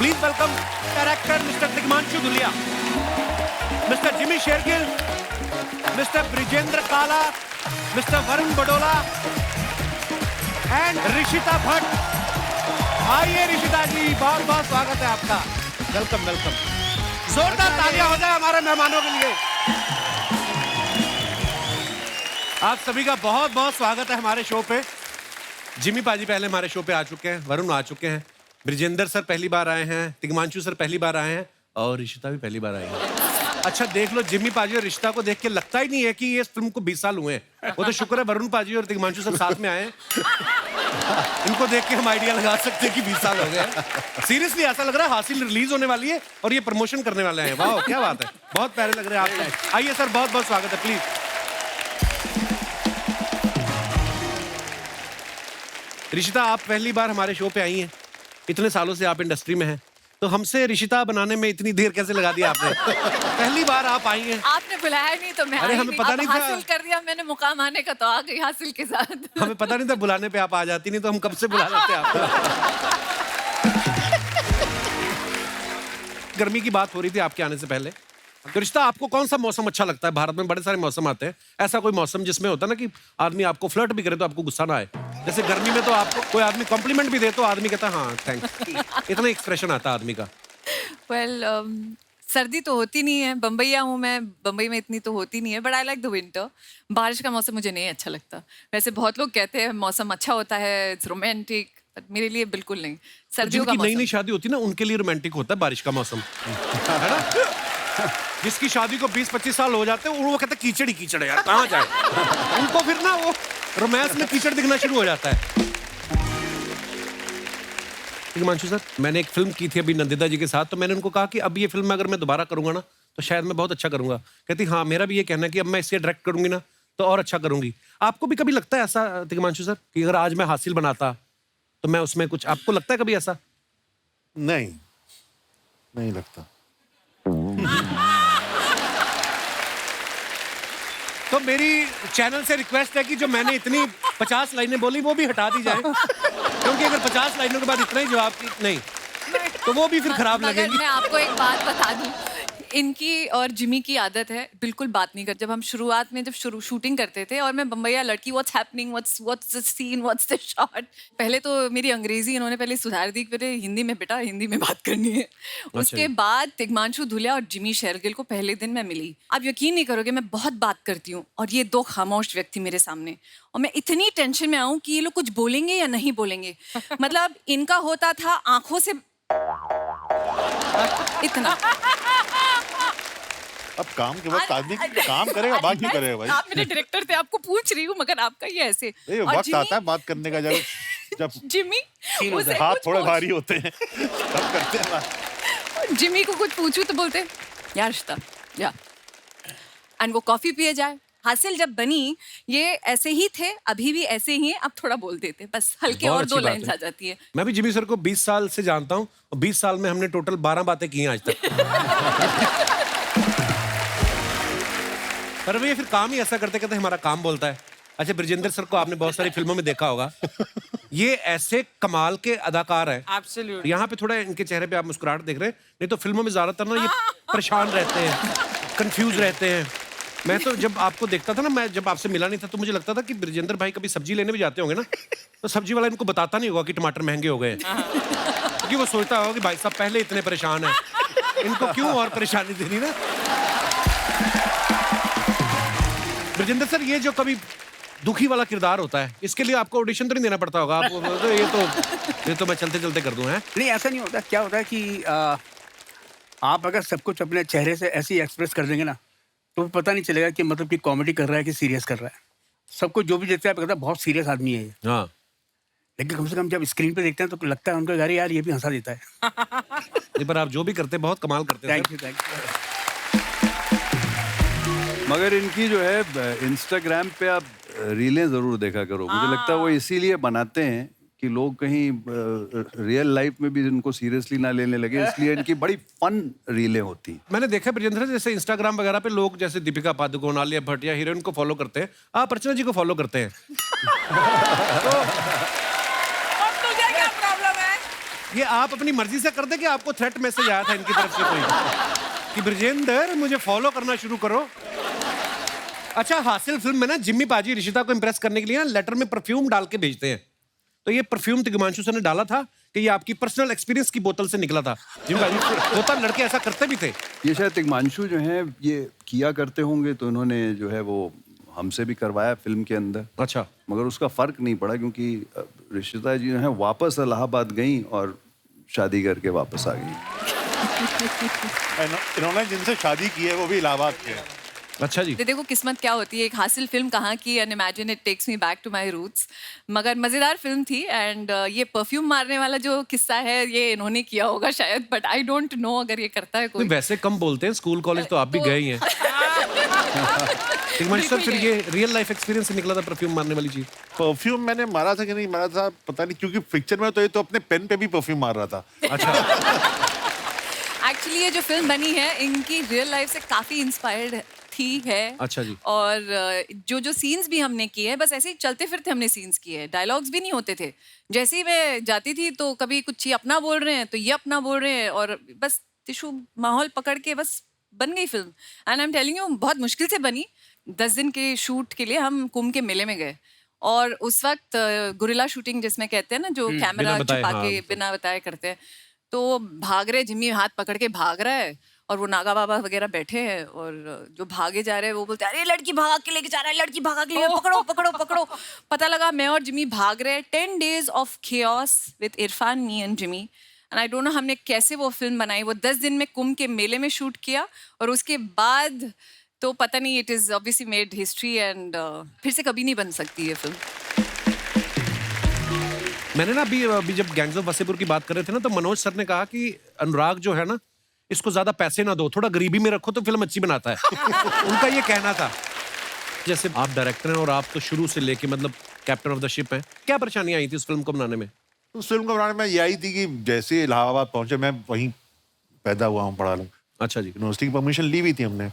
Please welcome director Mr. Tigmanshu Dhulia, Mr. Jimmy Shergill, Mr. Brijendra Kala, Mr. Varun Badola, and Rishita Bhatt. आइए ऋषिता जी, बहुत बहुत स्वागत है आपका। Welcome welcome. जोरदार तालियां हो जाए हमारे मेहमानों के लिए। आप सभी का बहुत बहुत स्वागत है हमारे शो पे। जिमी पाजी पहले हमारे शो पे आ चुके हैं, वरुण आ चुके हैं, ब्रिजेंद्र सर पहली बार आए हैं, तिग्मांशु सर पहली बार आए हैं और ऋषिता भी पहली बार आई है। अच्छा देख लो, जिमी पाजी और ऋषिता को देख के लगता ही नहीं है कि ये फिल्म को 20 साल हुए हैं। वो तो शुक्र है वरुण पाजी और तिग्मांशु सर साथ में आए हैं। इनको देख के हम आइडिया लगा सकते हैं कि 20 साल हो गए। सीरियसली ऐसा लग रहा है हासिल रिलीज होने वाली है और ये प्रमोशन करने वाले हैं। वाह क्या बात है, बहुत प्यारे लग रहे हैं आप। आइए सर, बहुत बहुत स्वागत है, प्लीज। ऋषिता, आप पहली बार हमारे शो पे आई हैं, इतने सालों से आप इंडस्ट्री में हैं, तो हमसे ऋषिता बनाने में इतनी देर कैसे लगा दी आपने? पहली बार आप आई हैं। आपने बुलाया नहीं तो मैं अरे हमें पता नहीं था। हासिल कर दिया मैंने मुकाम आने का, तो आ गई हासिल के साथ। हमें पता नहीं था बुलाने पे आप आ जाती, नहीं तो हम कब से बुला लेते आपको। गर्मी की बात हो रही थी आपके आने से पहले। तो रिश्ता, आपको कौन सा मौसम अच्छा लगता है? भारत में बड़े सारे मौसम आते हैं, ऐसा कोई मौसम जिसमें होता है ना कि आदमी आपको फ्लर्ट भी करे तो आपको गुस्सा ना आए? जैसे गर्मी में तो आपको कोई आदमी कॉम्प्लीमेंट भी दे तो आदमी कहता है हाँ थैंक्स, इतना एक्सप्रेशन आता है आदमी का। वेल, सर्दी तो होती नहीं है, बम्बईया हूँ मैं, बम्बई में इतनी तो होती नहीं है, but I like the winter. बारिश का मौसम मुझे नहीं अच्छा लगता। वैसे बहुत लोग कहते हैं मौसम अच्छा होता है, इट्स रोमांटिक, बट मेरे लिए बिल्कुल नहीं। सर्दियों का नई नई शादी होती है ना, उनके लिए रोमांटिक होता है बारिश का मौसम, है ना? जिसकी शादी को 20-25 साल हो जाते हैं वो कहते हैं कीचड़ ही कीचड़ है यार, कहाँ जाए। उनको फिर ना वो रोमांस में कीचड़ दिखना शुरू हो जाता है। हिमांशु सर, मैंने एक फिल्म की थी अभी नंदिता जी के साथ, तो मैंने उनको कहा कि अब ये फिल्म अगर मैं दोबारा करूंगा ना तो शायद मैं बहुत अच्छा करूंगा। कहती हाँ मेरा भी ये कहना है कि अब मैं इसे डायरेक्ट करूंगी ना तो और अच्छा करूंगी। आपको भी कभी लगता है ऐसा हिमांशु सर कि अगर आज मैं हासिल बनाता तो मैं उसमें कुछ, आपको लगता है कभी ऐसा? नहीं, नहीं लगता। तो मेरी चैनल से रिक्वेस्ट है कि जो मैंने इतनी 50 लाइनें बोली वो भी हटा दी जाए, क्योंकि अगर 50 लाइनों के बाद इतना ही जवाब नहीं तो वो भी फिर खराब लगेगी। मैं आपको एक बात बता दूं, इनकी और जिमी की आदत है बिल्कुल बात नहीं कर। जब हम शुरुआत में शूटिंग करते थे और मैं बम्बईया लड़की, what's happening, what's the scene, what's the shot, पहले तो मेरी अंग्रेजी इन्होंने पहले सुधार दी, फिर हिंदी में बेटा हिंदी में बात करनी है। उसके बाद तिग्मांशु धुलिया और जिमी शेरगिल को पहले दिन मैं मिली, आप यकीन नहीं करोगे, मैं बहुत बात करती हूँ और ये दो खामोश व्यक्ति मेरे सामने, और मैं इतनी टेंशन में आऊँ कि ये लोग कुछ बोलेंगे या नहीं बोलेंगे। मतलब इनका होता था आंखों से इतना। अब काम के वक्त आदमी काम करेगा, बात क्यों करेगा भाई? आप मेरे डायरेक्टर थे, आपको पूछ रही हूँ, मगर आपका ये ऐसे। वक्त आता है बात करने का, जब जिमी हाथ थोड़े भारी होते हैं तब करते हैं बात। जिमी को कुछ पूछूं तो बोलते यार रिश्ता या, एंड वो कॉफी पिए जाए। हासिल जब बनी ये ऐसे ही थे, अभी भी ऐसे ही हैं, अब थोड़ा बोल देते, बस हल्के और 2 लाइन्स आ जाती है। मैं भी जिमी सर को 20 साल से जानता हूँ और 20 साल में हमने टोटल 12 बातें की हैं आज तक। पर वे फिर काम ही ऐसा करते कहते हमारा काम बोलता है। अच्छा, ब्रिजेंद्र सर को आपने बहुत सारी फिल्मों में देखा होगा, ये ऐसे कमाल के अदाकार हैं। Absolutely. यहाँ पे थोड़ा इनके चेहरे पे आप मुस्कुराहट देख रहे हैं, नहीं तो फिल्मों में ज्यादातर ना ये परेशान रहते हैं, कंफ्यूज रहते हैं। मैं तो जब आपको देखता था ना, मैं जब आपसे मिला नहीं था तो मुझे लगता था कि ब्रिजेंद्र भाई कभी सब्जी लेने भी जाते होंगे ना तो सब्जी वाला इनको बताता नहीं होगा कि टमाटर महंगे हो गए, क्योंकि वो सोचता होगा कि भाई साहब पहले इतने परेशान हैं, इनको क्यों और परेशानी देनी ना। ब्रिजेंद्र सर, ये जो कभी दुखी वाला किरदार होता है, इसके लिए आपको ऑडिशन तो नहीं देना पड़ता होगा? आप ये तो मैं चलते चलते कर दूं। है नहीं, ऐसा नहीं होता। क्या होता है कि आप अगर सब कुछ अपने चेहरे से ऐसे ही एक्सप्रेस कर देंगे ना तो पता नहीं चलेगा कि मतलब कि कॉमेडी कर रहा है कि सीरियस कर रहा है। सबको जो भी देखता है कहता है बहुत सीरियस आदमी है ये। हाँ, लेकिन कम से कम जब स्क्रीन पे देखते हैं तो लगता है उनको यार ये भी हंसा देता है। नहीं, पर आप जो भी करते हैं बहुत कमाल करते हैं। Thank you. मगर इनकी जो है इंस्टाग्राम पे आप रीलें जरूर देखा करो। मुझे लगता है वो इसीलिए बनाते हैं कि लोग कहीं रियल लाइफ में भी इनको सीरियसली ना लेने लगे, इसलिए इनकी बड़ी फन रीलें होती हैं। मैंने देखा ब्रिजेंद्र, जैसे इंस्टाग्राम वगैरह पे लोग जैसे दीपिका पादुकोण, आलिया भट्ट या हीरोइन को फॉलो करते हैं, आप अर्चना जी को फॉलो करते हैं। तो तुझे क्या प्रॉब्लम है? ये आप अपनी मर्जी से कर दे कि आपको थ्रेट मैसेज आया था इनकी तरफ से कोई कि ब्रिजेंदर मुझे फॉलो करना शुरू करो? अच्छा, हासिल फिल्म में ना जिम्मी पाजी ऋषिता को इंप्रेस करने के लिए ना लेटर में परफ्यूम डाल के भेजते हैं। तो ये परफ्यूम तिग्मांशु सर ने डाला था कि ये आपकी पर्सनल एक्सपीरियंस की बोतल से निकला था? जिम्मी पाजी होता लड़के ऐसा करते भी थे? ये शायद तिग्मांशु जो है ये किया करते होंगे, तो इन्होंने जो है वो हमसे भी करवाया फिल्म के अंदर। अच्छा। मगर उसका फर्क नहीं पड़ा, क्योंकि ऋषिता जी जो है वापस इलाहाबाद गई और शादी करके वापस आ गई। इन्होंने जिनसे शादी की है वो भी इलाहाबाद के हैं। अच्छा जी। देखो किस्मत क्या होती है। एक हासिल फिल्म कहाँ की, and imagine it takes me back to my roots. मगर मज़ेदार फिल्म थी। एंड ये परफ्यूम मारने वाला जो किस्सा है ये इन्होंने किया होगा शायद, बट आई डोंट नो अगर ये करता है कोई। वैसे कम बोलते हैं, स्कूल कॉलेज तो आप भी गए ही हैं। तिग्मांशु सर, फिर ये रियल लाइफ एक्सपीरियंस से निकला था परफ्यूम मारने वाली चीज? परफ्यूम मैंने मारा था कि नहीं मारा था पता नहीं, क्योंकि पिक्चर में तो ये तो अपने पेन पे भी परफ्यूम मार रहा था। अच्छा। एक्चुअली ये जो फिल्म बनी है इनकी रियल लाइफ से काफी इंस्पायर्ड थी है। अच्छा जी। और जो सीन्स भी हमने किए हैं बस ऐसे ही चलते फिरते हमने सीन्स किए हैं, डायलॉग्स भी नहीं होते थे। जैसे ही मैं जाती थी तो कभी कुछ ये अपना बोल रहे हैं तो ये अपना बोल रहे हैं, और बस टिशू माहौल पकड़ के बस बन गई film. And I am telling you, बहुत मुश्किल से बनी। 10 दिन के शूट के लिए हम कुंभ के मेले में गए, और उस वक्त गुरिल्ला शूटिंग जिसमें कहते हैं ना, जो कैमरा बिना बताए, छुपा हाँ, के बिना बताए करते हैं। तो भाग रहे, जिम्मी हाथ पकड़ के भाग रहा है, और वो नागा बाबा वगैरह बैठे हैं, और जो भागे जा रहे हैं वो बोलते हैं अरे लड़की भागा के लेके जा रहा है, लड़की भागा के लेके, पकड़ो पकड़ो पकड़ो। पता लगा मैं और जिम्मी भाग रहे हैं। 10 days of chaos with Irfan, me and Jimmy. And I don't know हमने कैसे वो फिल्म बनाई। वो 10 दिन में कुंभ के मेले में शूट किया, और उसके बाद तो पता नहीं, it is obviously made history, and फिर से कभी नहीं बन सकती ये फिल्म। मैंने ना अभी जब गैंग्स ऑफ वसेपुर की बात कर रहे थे ना, तो मनोज सर ने कहा कि अनुराग जो है ना, इसको ज्यादा पैसे ना दो, थोड़ा गरीबी में रखो तो फिल्म अच्छी बनाता है। उनका ये कहना था। जैसे आप डायरेक्टर हैं और आप तो शुरू से लेके मतलब कैप्टन ऑफ द शिप हैं, क्या परेशानियां आई थी उस फिल्म को बनाने में? उस फिल्म को बनाने में ये आई थी कि जैसे इलाहाबाद पहुंचे, मैं वहीं पैदा हुआ हूँ, पढ़ा लूँ। अच्छा जी। यूनिवर्सिटी की परमिशन ली हुई थी हमने,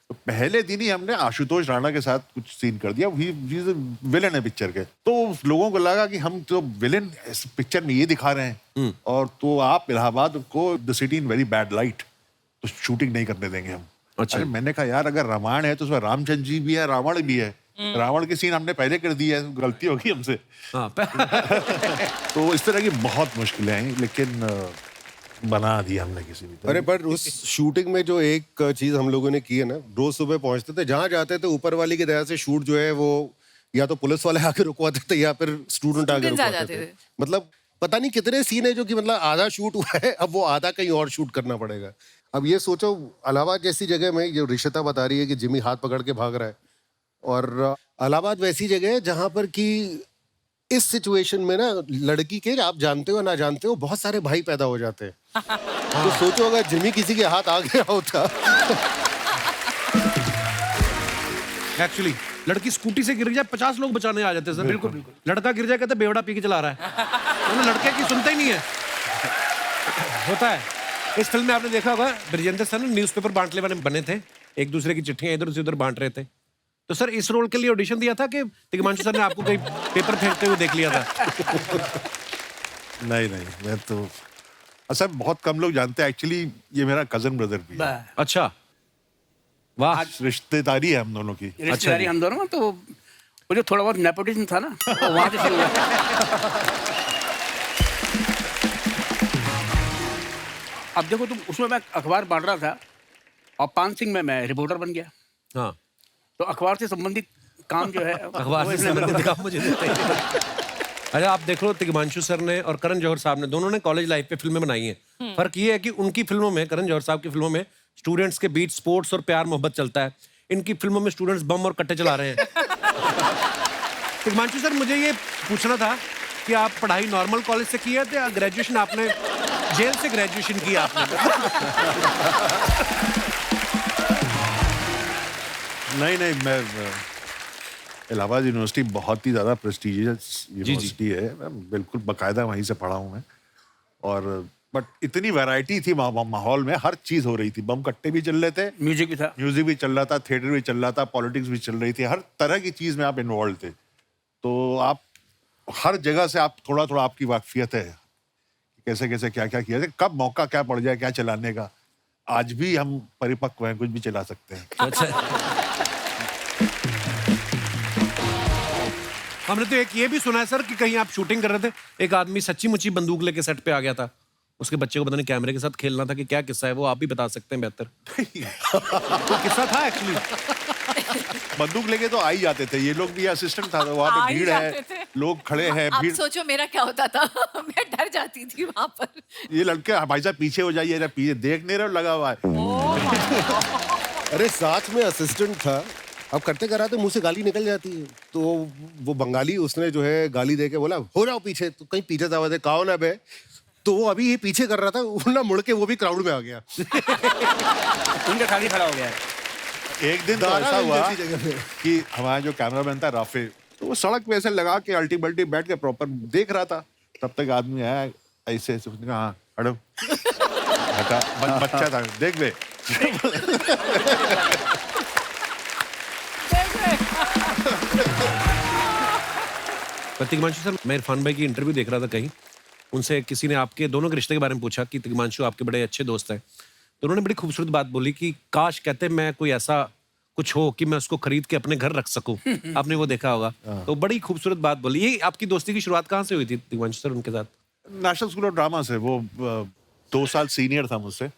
तो पहले दिन ही हमने आशुतोष राणा के साथ कुछ सीन कर दिया। विलन है पिक्चर के, तो लोगों को लगा कि हम तो विलन इस पिक्चर में ये दिखा रहे हैं, और तो आप इलाहाबाद को the city in very bad light, तो शूटिंग नहीं करने देंगे हम। अच्छा। अरे मैंने कहा यार, अगर रामायण है तो उसमें रामचंद्र जी भी है, रावण भी है। रावण के सीन हमने पहले कर दिया है, गलती होगी हमसे। हाँ। तो इस तरह की बहुत मुश्किलें आई, लेकिन बना दिया हमने किसी भी तरह। अरे पर उस शूटिंग में जो एक चीज हम लोगों ने की है ना, रोज सुबह पहुंचते थे, जहां जाते थे ऊपर वाली की दया से शूट जो है वो या तो पुलिस वाले आके रुकवाते थे या फिर स्टूडेंट आके Students आ रुकवाते जाते थे। थे। मतलब पता नहीं कितने सीन है जो कि मतलब आधा शूट हुआ है, अब वो आधा कहीं और शूट करना पड़ेगा। अब ये सोचो, इलाहाबाद जैसी जगह में, जो ऋषिता बता रही है कि जिम्मी हाथ पकड़ के भाग रहा है, और इलाहाबाद वैसी जगह है जहां पर कि इस सिचुएशन में ना लड़की के, आप जानते हो ना जानते हो, बहुत सारे भाई पैदा हो जाते हैं। तो सोचो अगर जिम्मी किसी के हाथ आ गया होता। एक्चुअली लड़की स्कूटी से गिर जाए 50 लोग बचाने आ जाते हैं सर। बिल्कुल बिल्कुल। लड़का गिर जाए कहते बेवड़ा पी के चला रहा है, तो लड़के की सुनते ही नहीं है। होता है। इस फिल्म में आपने देखा होगा ब्रिजेंद्र सर ने न्यूज़पेपर बांटने वाले बने थे, एक दूसरे की चिट्ठियां इधर से उधर बांट रहे थे। तो सर इस रोल के लिए ऑडिशन दिया था कि तिग्मांशु सर ने आपको कहीं पेपर फेंकते हुए देख लिया था? नहीं, मैं तो अच्छा, बहुत कम लोग जानते हैं एक्चुअली, ये मेरा कजन ब्रदर भी है। अच्छा, वाह। रिश्तेदारी है हम दोनों की। रिश्तेदारी हम दोनों में, तो वो जो थोड़ा बहुत नेपोटिज्म था ना, वो वहां से शुरू हुआ। अब देखो तुम, उसमें मैं अखबार बांट रहा था, और पान सिंह में मैं रिपोर्टर बन गया। हाँ, तो अखबार से संबंधित काम जो है अखबार वो से इसने संबंधित काम मुझे देते हैं। अरे आप देख लो, तिग्मांशु सर ने और करण जौहर साहब ने, दोनों ने कॉलेज लाइफ पे फिल्में बनाई हैं। फर्क ये है कि उनकी फिल्मों में, करण जौहर साहब की फिल्मों में स्टूडेंट्स के बीच स्पोर्ट्स और प्यार मोहब्बत चलता है। इनकी फिल्मों में स्टूडेंट्स बम और कट्टे चला रहे हैं। तिग्मांशु सर, मुझे ये पूछना था कि आप पढ़ाई नॉर्मल कॉलेज से की है या ग्रेजुएशन आपने जेल से ग्रेजुएशन की आपने? नहीं, मैं इलाहाबाद यूनिवर्सिटी बहुत ही ज़्यादा प्रेस्टिजियस यूनिवर्सिटी है। मैं बिल्कुल बाकायदा वहीं से पढ़ा हूँ मैं। और बट इतनी वैरायटी थी माहौल में, हर चीज़ हो रही थी। बम कट्टे भी चल रहे थे, म्यूजिक भी था, म्यूजिक भी चल रहा था, थिएटर भी चल रहा था, पॉलिटिक्स भी चल रही थी, हर तरह की चीज़ में आप इन्वॉल्व थे। तो आप हर जगह से आप थोड़ा थोड़ा, आपकी वाकफियत है कैसे कैसे क्या क्या किया जाए, कब मौका क्या पड़ जाए क्या चलाने का। आज भी हम परिपक्व हैं, कुछ भी चला सकते हैं। अच्छा, हमने तो एक ये भी सुना है सर कि कहीं आप शूटिंग कर रहे थे, एक आदमी सच्ची मुच्ची बंदूक लेके सेट पे आ गया था, उसके बच्चे को पता नहीं कैमरे के साथ खेलना था कि क्या किस्सा है, वो आप भी बता सकते हैं बेहतर। तो किस्सा था एक्चुअली। बंदूक लेके तो आ ही जाते थे ये लोग भी, असिस्टेंट था, वहां आ पे ही भीड़ जाते है, थे। लोग खड़े हैं, आप भीड़। सोचो मेरा क्या होता था। मैं डर जाती थी वहां पर। ये लड़के भाई साहब पीछे हो जाइए, पीछे देख नहीं रहे हो, लगा हुआ है। अरे साथ में असिस्टेंट था, अब करते कराते मुंह से गाली निकल जाती है, तो वो बंगाली उसने जो है गाली दे के बोला हो जाओ पीछे, तो कहीं पीछे जावा दे काओ ना बे, तो वो अभी ये पीछे कर रहा था, वो ना मुड़ के वो भी क्राउड में आ गया। उनका खाली खड़ा हो गया है। एक दिन तो दारा ऐसा हुआ जैसी जगह पे। कि हमारा जो कैमरामैन था राफे, तो वो सड़क पे ऐसे लगा के अल्टी बल्टी बैठ के प्रॉपर देख रहा था, तब तक आदमी आया ऐसे ऐसे, उसने कहा हाँ हटो, हटा, बच्चा था देख बे। तिग्मांशु सर, मैं इरफान भाई की इंटरव्यू देख रहा था कहीं, उनसे किसी ने आपके दोनों के रिश्ते के बारे में पूछा कि तिग्मांशु आपके बड़े अच्छे दोस्त हैं, तो उन्होंने बड़ी खूबसूरत बात बोली कि काश कहते मैं कोई ऐसा कुछ हो कि मैं उसको खरीद के अपने घर रख सकूं। आपने वो देखा होगा, तो बड़ी खूबसूरत बात बोली। ये आपकी दोस्ती की शुरुआत कहाँ से हुई थी तिग्मांशु सर उनके साथ? नेशनल स्कूल ऑफ ड्रामा से, वो 2 साल सीनियर था मुझसे,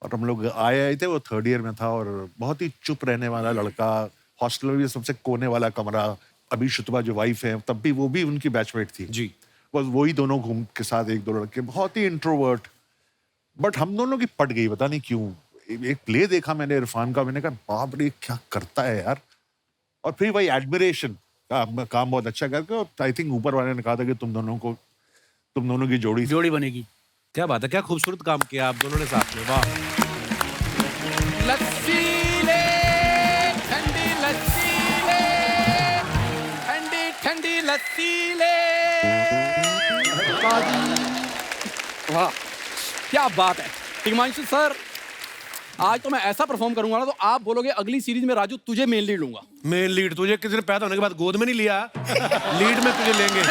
और हम लोग आए थे, वो 3rd ईयर में था, और बहुत ही चुप रहने वाला लड़का, हॉस्टल में भी सबसे कोने वाला कमरा। अभी शुतबा जो वाइफ है, तब भी वो भी उनकी बैचमेट थी जी। बस वही दोनों घूम के साथ, 1-2 लड़के, बहुत ही इंट्रोवर्ट, बट हम दोनों की पट गई, पता नहीं क्यों। एक प्ले देखा मैंने इरफान का, मैंने कहा बाप रे क्या करता है यार, और फिर वही एडमिरेशन, काम बहुत अच्छा करके, और आई थिंक ऊपर वाले ने कहा था कि तुम दोनों की जोड़ी बनेगी। क्या बात है, क्या खूबसूरत काम किया आप दोनों ने साथ में, वाह। लस्सी ले, ठंडी लस्सी ले, ठंडी ठंडी लस्सी ले। वाह क्या बात है तिग्मांशु सर, आज तो मैं ऐसा परफॉर्म करूंगा ना, तो आप बोलोगे अगली सीरीज में राजू तुझे मेन लीड लूंगा। मेन लीड तुझे किसी ने पैदा होने के बाद गोद में नहीं लिया, लीड में तुझे लेंगे।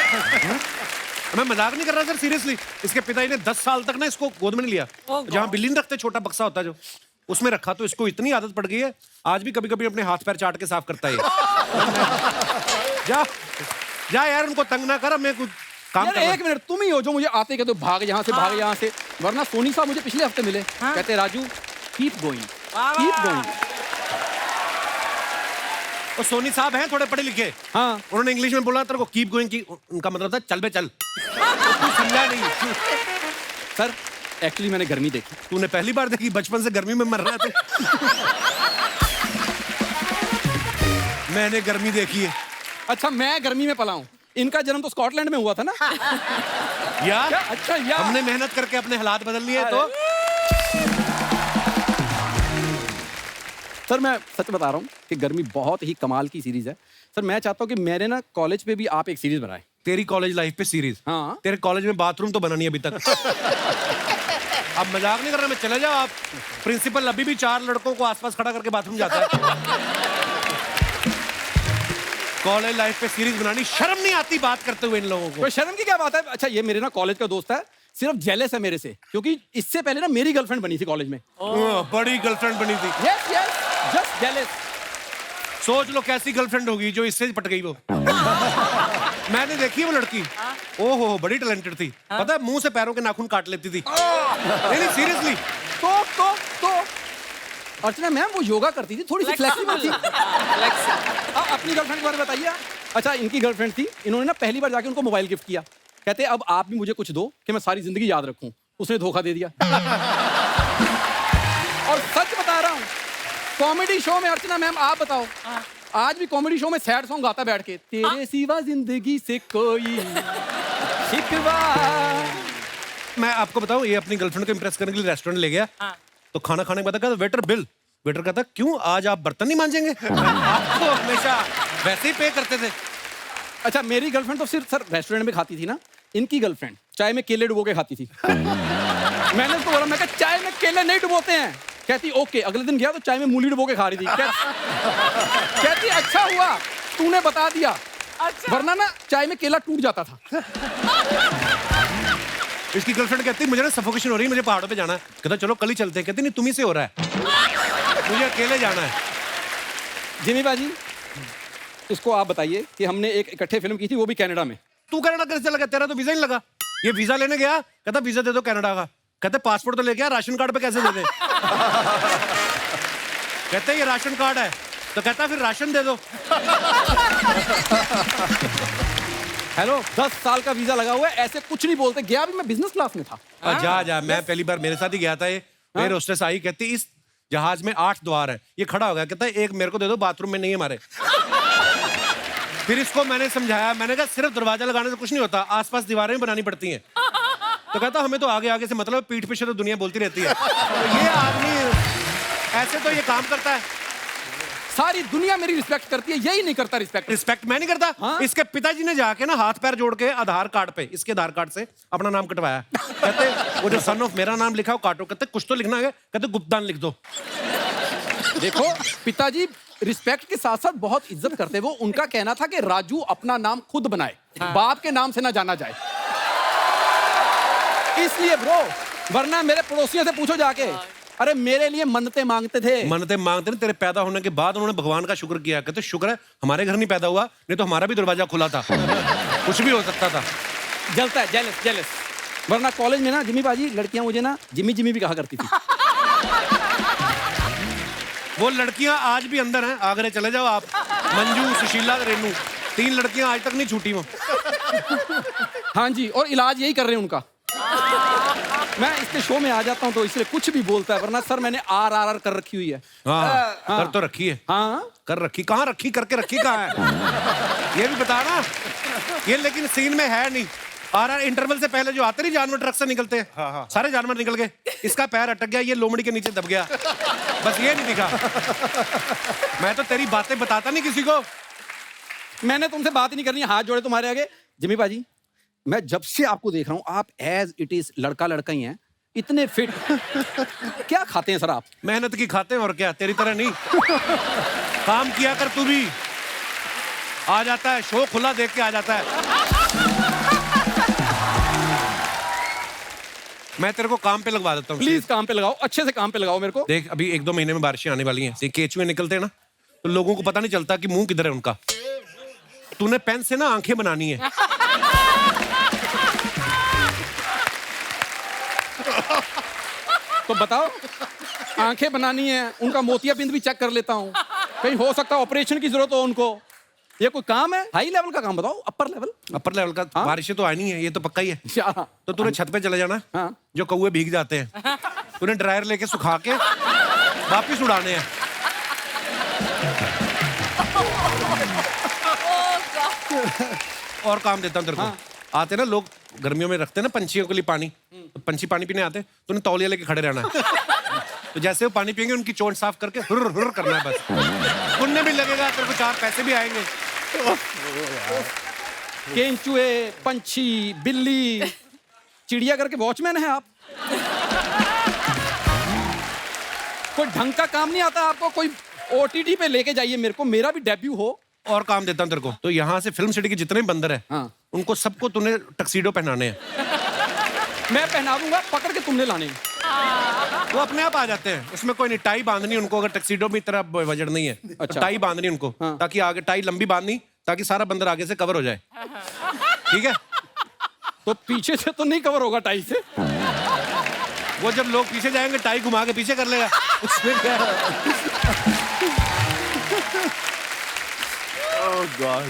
मैं मजाक नहीं कर रहा सर, सीरियसली। इसके पिताजी ने 10 साल तक ना इसको गोद में नहीं लिया, जहां बिल्ली नहीं रखते, छोटा बक्सा होता है जो, उसमें रखा, तो इसको इतनी आदत पड़ गई है, आज भी कभी कभी अपने हाथ पैर चाट के साफ करता है। जा जा यार, उनको तंग ना कर, मैं कुछ काम यार कर रहा हूं। एक मिनट, तुम ही हो जो मुझे आते कहते हो भाग यहाँ से, भाग यहाँ से, वरना सोनी साहब मुझे पिछले हफ्ते मिले, कहते Raju keep going, keep going. और सोनी साहब हैं थोड़े पढ़े लिखे, हाँ उन्होंने इंग्लिश में बोला तेरे को कीप गोइंग की, उनका मतलब था चल बे चल। तू समझा नहीं, सर, एक्चुअली मैंने गर्मी देखी। तूने पहली बार देखी, बचपन से गर्मी में मर रहा था। मैंने गर्मी देखी है। अच्छा मैं गर्मी में पला हूँ, इनका जन्म तो स्कॉटलैंड में हुआ था ना। यार क्या? अच्छा यार, हमने मेहनत करके अपने हालात बदल लिए तो। सर मैं सच बता रहा हूँ कि गर्मी बहुत ही कमाल की सीरीज है। सर मैं चाहता हूँ कि मेरे ना कॉलेज पे भी आप एक सीरीज बनाए। तेरी कॉलेज लाइफ पे सीरीज? हाँ। तेरे कॉलेज में बाथरूम तो बना नहीं अभी तक। अब मजाक नहीं कर रहा मैं, चले जाओ आप। प्रिंसिपल अभी भी 4 लड़कों को आसपास खड़ा करके बाथरूम जाता है। कॉलेज लाइफ पे सीरीज बनानी, शर्म नहीं आती बात करते हुए इन लोगों को? तो शर्म की क्या बात है? अच्छा ये मेरे ना कॉलेज का दोस्त है, सिर्फ जेलस है मेरे से, क्योंकि इससे पहले ना मेरी गर्लफ्रेंड बनी थी कॉलेज में। बड़ी गर्लफ्रेंड बनी थी। Yes yes, just jealous. सोच लो कैसी गर्लफ्रेंड होगी जो इससे पट गई वो। मैंने देखी है वो लड़की, ओहो बड़ी टैलेंटेड थी। पता है मुंह से पैरों के नाखून काट लेती थी। नहीं सीरियसली। तो अर्चना मैम वो योगा करती थी, थोड़ी सी फ्लेक्सिबल थी। अपनी गर्लफ्रेंड के बारे में बताइए। अच्छा इनकी गर्लफ्रेंड थी, इन्होंने ना पहली बार जाके उनको मोबाइल गिफ्ट किया, कहते अब आप भी मुझे कुछ दो कि मैं सारी जिंदगी याद रखूं। उसने धोखा दे दिया। और सच बता रहा हूं, कॉमेडी शो में अर्चना मैम आप बताओ, आज भी कॉमेडी शो में सैड सॉन्ग गाता बैठ के, तेरे सिवा जिंदगी से कोई शिकवा। मैं आपको बताऊं, ये अपनी गर्लफ्रेंड को इंप्रेस करने के लिए रेस्टोरेंट ले गया, तो खाना खाने के बाद कहता वेटर बिल। वेटर कहता क्यों आज आप बर्तन नहीं मांजेंगे? आपको हमेशा वैसे ही पे करते थे। अच्छा मेरी गर्लफ्रेंड तो सिर्फ सर रेस्टोरेंट में खाती थी ना, इनकी गर्लफ्रेंड चाय में केले डुबो के खाती थी। मैंने उसको बोला, मैं कहा चाय में केले नहीं डुबोते हैं। कहती ओके। अगले दिन गया तो चाय में मूली डुबो के खा रही थी। कहती अच्छा हुआ तूने बता दिया, वरना ना चाय में केला टूट जाता था। इसकी गर्लफ्रेंड कहती मुझे ना सफोकेशन हो रही है, मुझे पहाड़ों पे जाना है। कहता चलो कल ही चलते हैं। कहती नहीं तुम ही से हो रहा है, मुझे अकेले जाना है। जिमी बाजी, इसको आप बताइए कि हमने एक इकट्ठे फिल्म की थी, वो भी कनाडा में। तू कनाडा कैसे लगा? तेरा तो वीजा ही नहीं लगा। ये वीजा लेने गया, कहता वीजा दे दो कनाडा का। कहते पासपोर्ट तो लेके आ, राशन कार्ड पे कैसे दे दे? कहते ये राशन कार्ड है, तो कहता फिर राशन दे दो। हेलो, 10 साल का वीजा लगा हुआ है, ऐसे कुछ नहीं बोलते। गया भी मैं बिजनेस क्लास में था। जा जा, मैं पहली बार मेरे साथ ही गया था। ये फिर होस्टेस आई, कहती इस जहाज में 8 द्वार है। ये खड़ा हो गया, कहता एक मेरे को दे दो, बाथरूम में नहीं है हमारे। फिर इसको मैंने समझाया, मैंने कहा सिर्फ दरवाजा लगाने से कुछ नहीं होता, आसपास दीवारें भी बनानी पड़ती हैं। तो कहता हमें तो आगे आगे से मतलब, पीठ पीछे तो दुनिया बोलती रहती है। तो ये आदमी ऐसे तो ये काम करता है। सारी दुनिया मेरी रिस्पेक्ट करती है, यही नहीं करता रिस्पेक्ट। रिस्पेक्ट मैं नहीं करता। हाँ? इसके पिताजी ने जाके ना हाथ पैर जोड़ के आधार कार्ड पे, इसके आधार कार्ड से अपना नाम कटवाया। कहते वो जो सन ऑफ मेरा नाम लिखा हो काटो। कहते कुछ तो लिखना है। कहते गुप्तान लिख दो। देखो, पिताजी रिस्पेक्ट के साथ साथ बहुत इज्जत करते। वो उनका कहना था कि राजू अपना नाम खुद बनाए, बाप के नाम से ना जाना जाए। इसलिए ब्रो, वरना मेरे पड़ोसियों से पूछो जाके, अरे मेरे लिए मन्नतें मांगते थे। मन्नतें मांगते ना, तेरे पैदा होने के बाद उन्होंने भगवान का शुक्र किया। कहते शुक्र है हमारे घर नहीं पैदा हुआ, नहीं तो हमारा भी दरवाजा खुला था। कुछ भी हो सकता था। जलता है, जेलस जेलस। वरना कॉलेज में ना जिमी बाजी, लड़कियां मुझे ना जिमी जिमी भी कहा करती थी। वो लड़कियां आज भी अंदर हैं, आगरे चले जाओ आप। मंजू, सुशीला, रेनू, 3 लड़कियां आज तक नहीं छूटी वो। हाँ जी, और इलाज यही कर रहे हैं उनका। मैं इसके शो में आ जाता हूँ तो इसलिए कुछ भी बोलता है, वरना सर मैंने RRR कर रखी हुई है। हाँ, कर तो रखी है। हाँ, कर रखी, कहाँ रखी? करके रखी कहाँ है? ये भी बता ना। ये लेकिन सीन में है नहीं। RR इंटरवल से पहले जो आते नहीं जानवर ट्रक से निकलते हैं, सारे जानवर निकल गए। इसका पैर अटक गया, ये लोमड़ी के नीचे दब गया। बस ये नहीं दिखा। मैं तो तेरी बातें बताता नहीं किसी को। मैंने तुमसे बात ही नहीं करनी है, हाथ जोड़े तुम्हारे आगे। जिमी बाजी, मैं जब से आपको देख रहा हूँ, आप एज इट इज लड़का लड़का ही हैं, इतने फिट। क्या खाते हैं सर आप? मेहनत की खाते हैं और क्या, तेरी तरह नहीं। काम किया कर तू भी। आ जाता है शो खुला देख के आ जाता है। मैं तेरे को काम पे लगवा देता हूँ। प्लीज काम पे लगाओ, अच्छे से काम पे लगाओ मेरे को। देख अभी 1-2 महीने में बारिशें आने वाली हैं। केचुए निकलते हैं ना, तो लोगों को पता नहीं चलता कि मुंह किधर है उनका। तूने पेन से ना आंखें बनानी है। तो बताओ, आंखें बनानी है, उनका मोतियाबिंद भी चेक कर लेता हूँ, कहीं हो सकता है ऑपरेशन की जरूरत हो उनको। ये कोई काम है? हाई लेवल का काम बताओ, अपर लेवल। अपर लेवल का। हाँ? बारिशें तो आनी है, ये तो पक्का ही है। क्या? तो तूने छत पे चले जाना, हाँ? जो कौवे भीग जाते हैं, तूने ड्रायर लेके सुखा के वापिस उड़ाने हैं। और काम देता हूँ तेरे को। आते ना लोग गर्मियों में रखते हैं ना पंछियों के लिए पानी, तो पंछी पानी पीने आते, तूने तौलिया लेके खड़े रहना है। तो जैसे वो पानी पियेंगे उनकी चोट साफ करके हुर्र हुर्र करना है बस। पुण्य भी लगेगा, तेरे को 4 पैसे भी आएंगे। केंचुए, पंछी, बिल्ली, चिड़ियाघर के वॉचमैन हैं आप। कोई ढंग का काम नहीं आता आपको? कोई OTT पे लेके जाइए मेरे को, मेरा भी डेब्यू हो। और काम देता हूँ तेरे को। तो यहाँ से फिल्म सिटी के जितने बंदर हैं, हाँ। उनको सबको तूने टक्सीडो पहनाने हैं। मैं पहना दूंगा, पकड़ के तुमने लाने हैं। वो अपने आप आ जाते हैं, उसमें कोई नहीं। टाई बांधनी उनको, अगर टक्सीडो में इतना वजन नहीं है। अच्छा। टाई बांधनी उनको, हाँ। ताकि आगे टाई लंबी बांधनी, ताकि सारा बंदर आगे से कवर हो जाए। ठीक है? तो पीछे से तो नहीं कवर होगा टाई से। वो जब लोग पीछे जाएंगे, टाई घुमा के पीछे कर लेगा। उसमें क्या है? Oh God.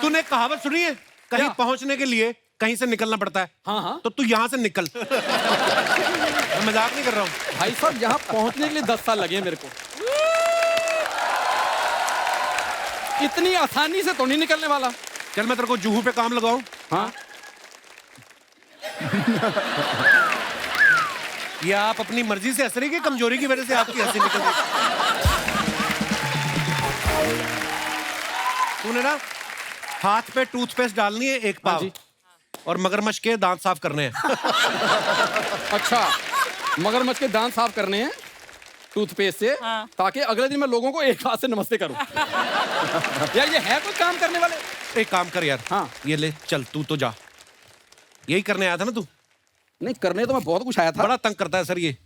तूने कहावत सुनी है, कहीं क्या? पहुंचने के लिए कहीं से निकलना पड़ता है। हाँ हाँ, तो तू यहाँ से निकल। मैं मजाक नहीं कर रहा हूँ। भाई साहब यहाँ पहुंचने के लिए 10 साल लगे हैं मेरे को। इतनी आसानी से तो नहीं निकलने वाला। चल मैं तेरे को जुहू पे काम लगाऊं। हाँ, ये आप अपनी मर्जी से हंस रही कि कमजोरी की वजह से आपकी हंसी निकल गई? तूने ना हाथ पे टूथपेस्ट डालनी है 1 पाव, जी। और मगरमच्छ के दांत साफ करने हैं। अच्छा, मगरमच्छ के दांत साफ करने हैं टूथपेस्ट से, ताकि अगले दिन मैं लोगों को एक हाथ से नमस्ते करूं। यार ये है कोई काम करने वाले? एक काम कर यार, हाँ। ये ले चल, तू तो जा। यही करने आया था ना तू? नहीं करने तो मैं बहुत कुछ आया था, बड़ा तंग करता है सर ये।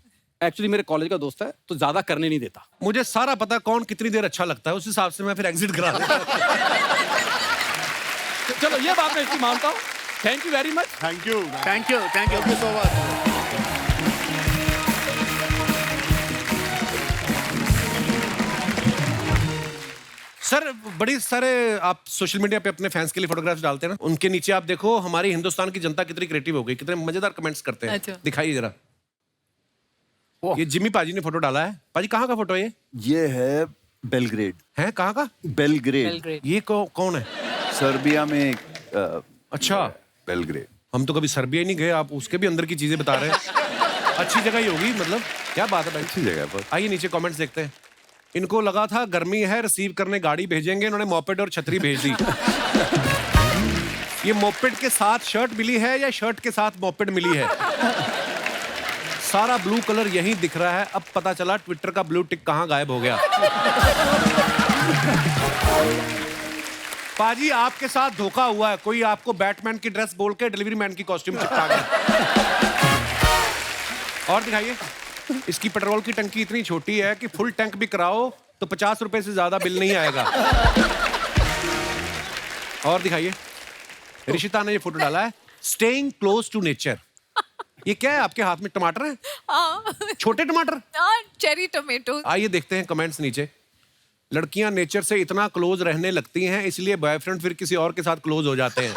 एक्चुअली मेरे कॉलेज का दोस्त है तो ज्यादा करने नहीं देता। मुझे सारा पता है कौन कितनी देर अच्छा लगता है, उस हिसाब से मैं फिर एग्जिट करा देता हूं। चलो ये बात मैं इसकी मानता हूँ। Thank you very much. Thank you thank you so much. Sir बड़ी सारे आप सोशल मीडिया पे अपने फैंस के लिए फोटोग्राफ्स डालते हैं ना, उनके नीचे आप देखो हमारी हिंदुस्तान की जनता कितनी क्रिएटिव हो गई, कितने मजेदार कमेंट्स करते हैं। अच्छा। दिखाइए जरा। ओह। ये जिमी पाजी ने फोटो डाला है। पाजी कहाँ का फोटो है ये है बेलग्रेड। है कहाँ का? बेलग्रेड ये कौन है? सर्बिया में अच्छा, बेलग्रेड। हम तो कभी सर्बिया ही नहीं गए, आप उसके भी अंदर की चीजें बता रहे हैं। अच्छी जगह ही होगी, मतलब क्या बात है भाई। अच्छी जगह पर। आइए नीचे कमेंट्स देखते हैं। इनको लगा था गर्मी है, रिसीव करने गाड़ी भेजेंगे, इन्होंने मोपेड और छतरी भेज दी। ये मोपेड के साथ शर्ट मिली है या शर्ट के साथ मोपेड मिली है? सारा ब्लू कलर यहीं दिख रहा है। अब पता चला ट्विटर का ब्लू टिक कहां गायब हो गया। पाजी आपके साथ धोखा हुआ है, कोई आपको बैटमैन की ड्रेस बोल के डिलीवरी मैन की कॉस्ट्यूम चिपका गया। और दिखाइए, इसकी पेट्रोल की टंकी इतनी छोटी है कि फुल टैंक भी कराओ तो 50 रुपए से ज्यादा बिल नहीं आएगा। और दिखाइए, ऋषिता ने ये फोटो डाला है, स्टेइंग क्लोज टू नेचर। ये क्या है आपके हाथ में? टमाटर है? हाँ, छोटे टमाटर? Cherry tomato. आइए देखते हैं कमेंट्स नीचे। लड़कियां नेचर से इतना क्लोज रहने लगती हैं, इसलिए बॉयफ्रेंड फिर किसी और के साथ क्लोज हो जाते हैं।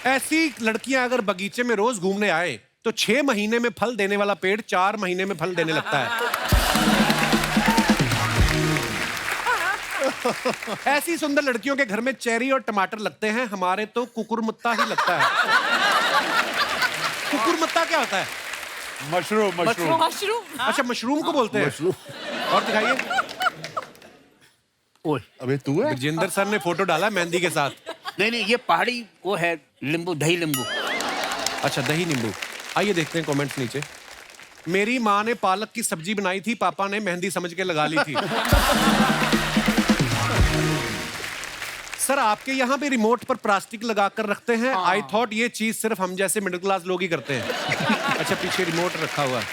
ऐसी लड़कियां अगर बगीचे में रोज घूमने आए तो 6 महीने में फल देने वाला पेड़ 4 महीने में फल देने लगता है। ऐसी सुंदर लड़कियों के घर में चेरी और टमाटर लगते हैं, हमारे तो कुकुरमुत्ता ही लगता है। कुकुरमुत्ता क्या होता है? मशरूम। मशरूम। अच्छा, मशरूम को बोलते हैं। और दिखाइए, ओए अबे तू है? ब्रजेंद्र सर ने फोटो डाला मेहंदी के साथ। नहीं ये पहाड़ी वो है नींबू, दही नींबू। अच्छा, दही नींबू। आइए देखते हैं कमेंट्स नीचे। मेरी माँ ने पालक की सब्जी बनाई थी, पापा ने मेहंदी समझ के लगा ली थी। सर आपके यहाँ पे रिमोट पर प्लास्टिक लगा कर रखते हैं। आई थॉट ये चीज सिर्फ हम जैसे मिडिल क्लास लोग ही करते हैं। अच्छा, पीछे रिमोट रखा हुआ है।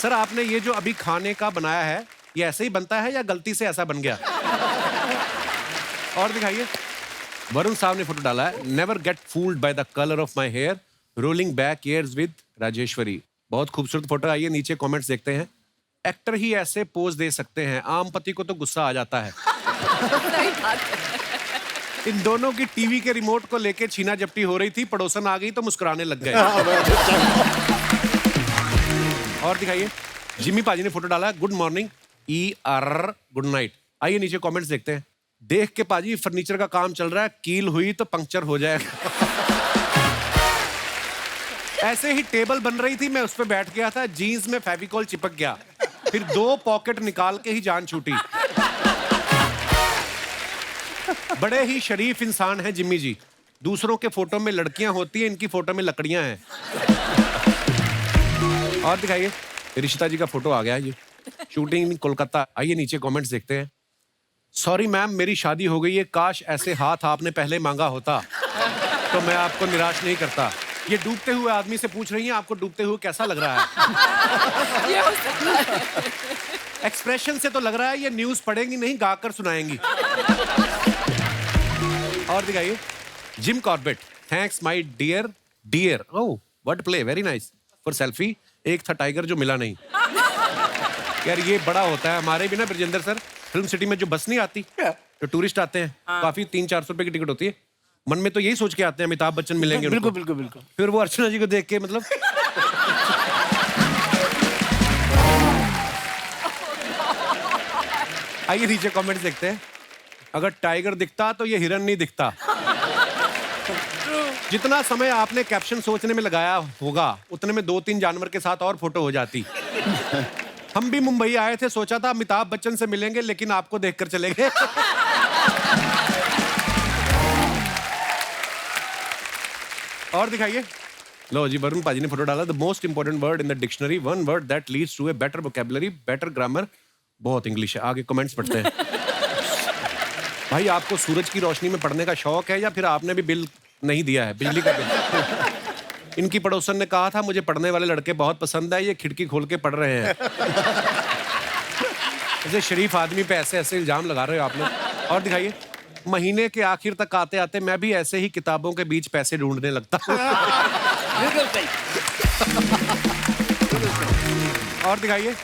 सर आपने ये जो अभी खाने का बनाया है, ये ऐसे ही बनता है या गलती से ऐसा बन गया? और दिखाइए, वरुण साहब ने फोटो डाला है, never get fooled by the colour of my hair, rolling back years with Rajeshwari. बहुत खूबसूरत फोटो। आइए नीचे कमेंट्स देखते हैं। एक्टर ही ऐसे पोज दे सकते हैं, आम पति को तो गुस्सा आ जाता है। सही बात है। इन दोनों की टीवी के रिमोट को लेके छीना झपटी हो रही थी, पड़ोसन आ गई तो मुस्कुराने लग गए। और दिखाइए, जिमी पाजी ने फोटो डाला है, good morning ER good night. आइए नीचे कमेंट्स देखते हैं। देख के पाजी फर्नीचर का काम चल रहा है, कील हुई तो पंक्चर हो जाएगा। ऐसे ही टेबल बन रही थी, मैं उस पर बैठ गया था, जीन्स में फेविकॉल चिपक गया, फिर 2 पॉकेट निकाल के ही जान छूटी। बड़े ही शरीफ इंसान हैं जिम्मी जी। दूसरों के फोटो में लड़कियां होती हैं, इनकी फोटो में लकड़ियां हैं। और दिखाइए, रिश्ता जी का फोटो आ गया है, ये शूटिंग कोलकाता। आइए नीचे कमेंट्स देखते हैं। सॉरी मैम, मेरी शादी हो गई है, काश ऐसे हाथ आपने पहले मांगा होता तो मैं आपको निराश नहीं करता। ये डूबते हुए आदमी से पूछ रही हैं, आपको डूबते हुए कैसा लग रहा है? ये हो सकता है। एक्सप्रेशन से तो लग रहा है ये न्यूज पढ़ेंगी नहीं, गाकर सुनाएंगी। और दिखाइए, Jim Corbett, thanks my dear dear. Oh what play, very nice. For selfie, Ek Tha tiger जो मिला नहीं। यार ये बड़ा होता है। हमारे भी ना ब्रजेंद्र सर, फिल्म सिटी में जो बस नहीं आती, तो टूरिस्ट आते हैं, काफी 300-400 रुपए की टिकट होती है। मन में तो यही सोच के आते हैं अमिताभ बच्चन मिलेंगे। बिल्कुल उनको। बिल्कुल बिल्कुल। फिर वो अर्चना जी को देख के मतलब आइए नीचे कमेंट्स देखते हैं। अगर टाइगर दिखता तो ये हिरन नहीं दिखता। जितना समय आपने कैप्शन सोचने में लगाया होगा, उतने में 2-3 जानवर के साथ और फोटो हो जाती। हम भी मुंबई आए थे, सोचा था अमिताभ बच्चन से मिलेंगे, लेकिन आपको देखकर चले गए। और दिखाइए, लो जी, वरुण पाजी ने फोटो डाला। The most important word in the dictionary, one word that leads to a better vocabulary, better grammar. बहुत इंग्लिश है। आगे कमेंट्स पढ़ते हैं। भाई आपको सूरज की रोशनी में पढ़ने का शौक है या फिर आपने भी बिल नहीं दिया है, बिजली का बिल। इनकी पड़ोसन ने कहा था मुझे पढ़ने वाले लड़के बहुत पसंद है, ये खिड़की खोल के पढ़ रहे हैं। ऐसे शरीफ आदमी पे ऐसे ऐसे इल्जाम लगा रहे हो आप लोग। और दिखाइए, महीने के आखिर तक आते आते मैं भी ऐसे ही किताबों के बीच पैसे ढूंढने लगता। बिल्कुल सही। और दिखाइए,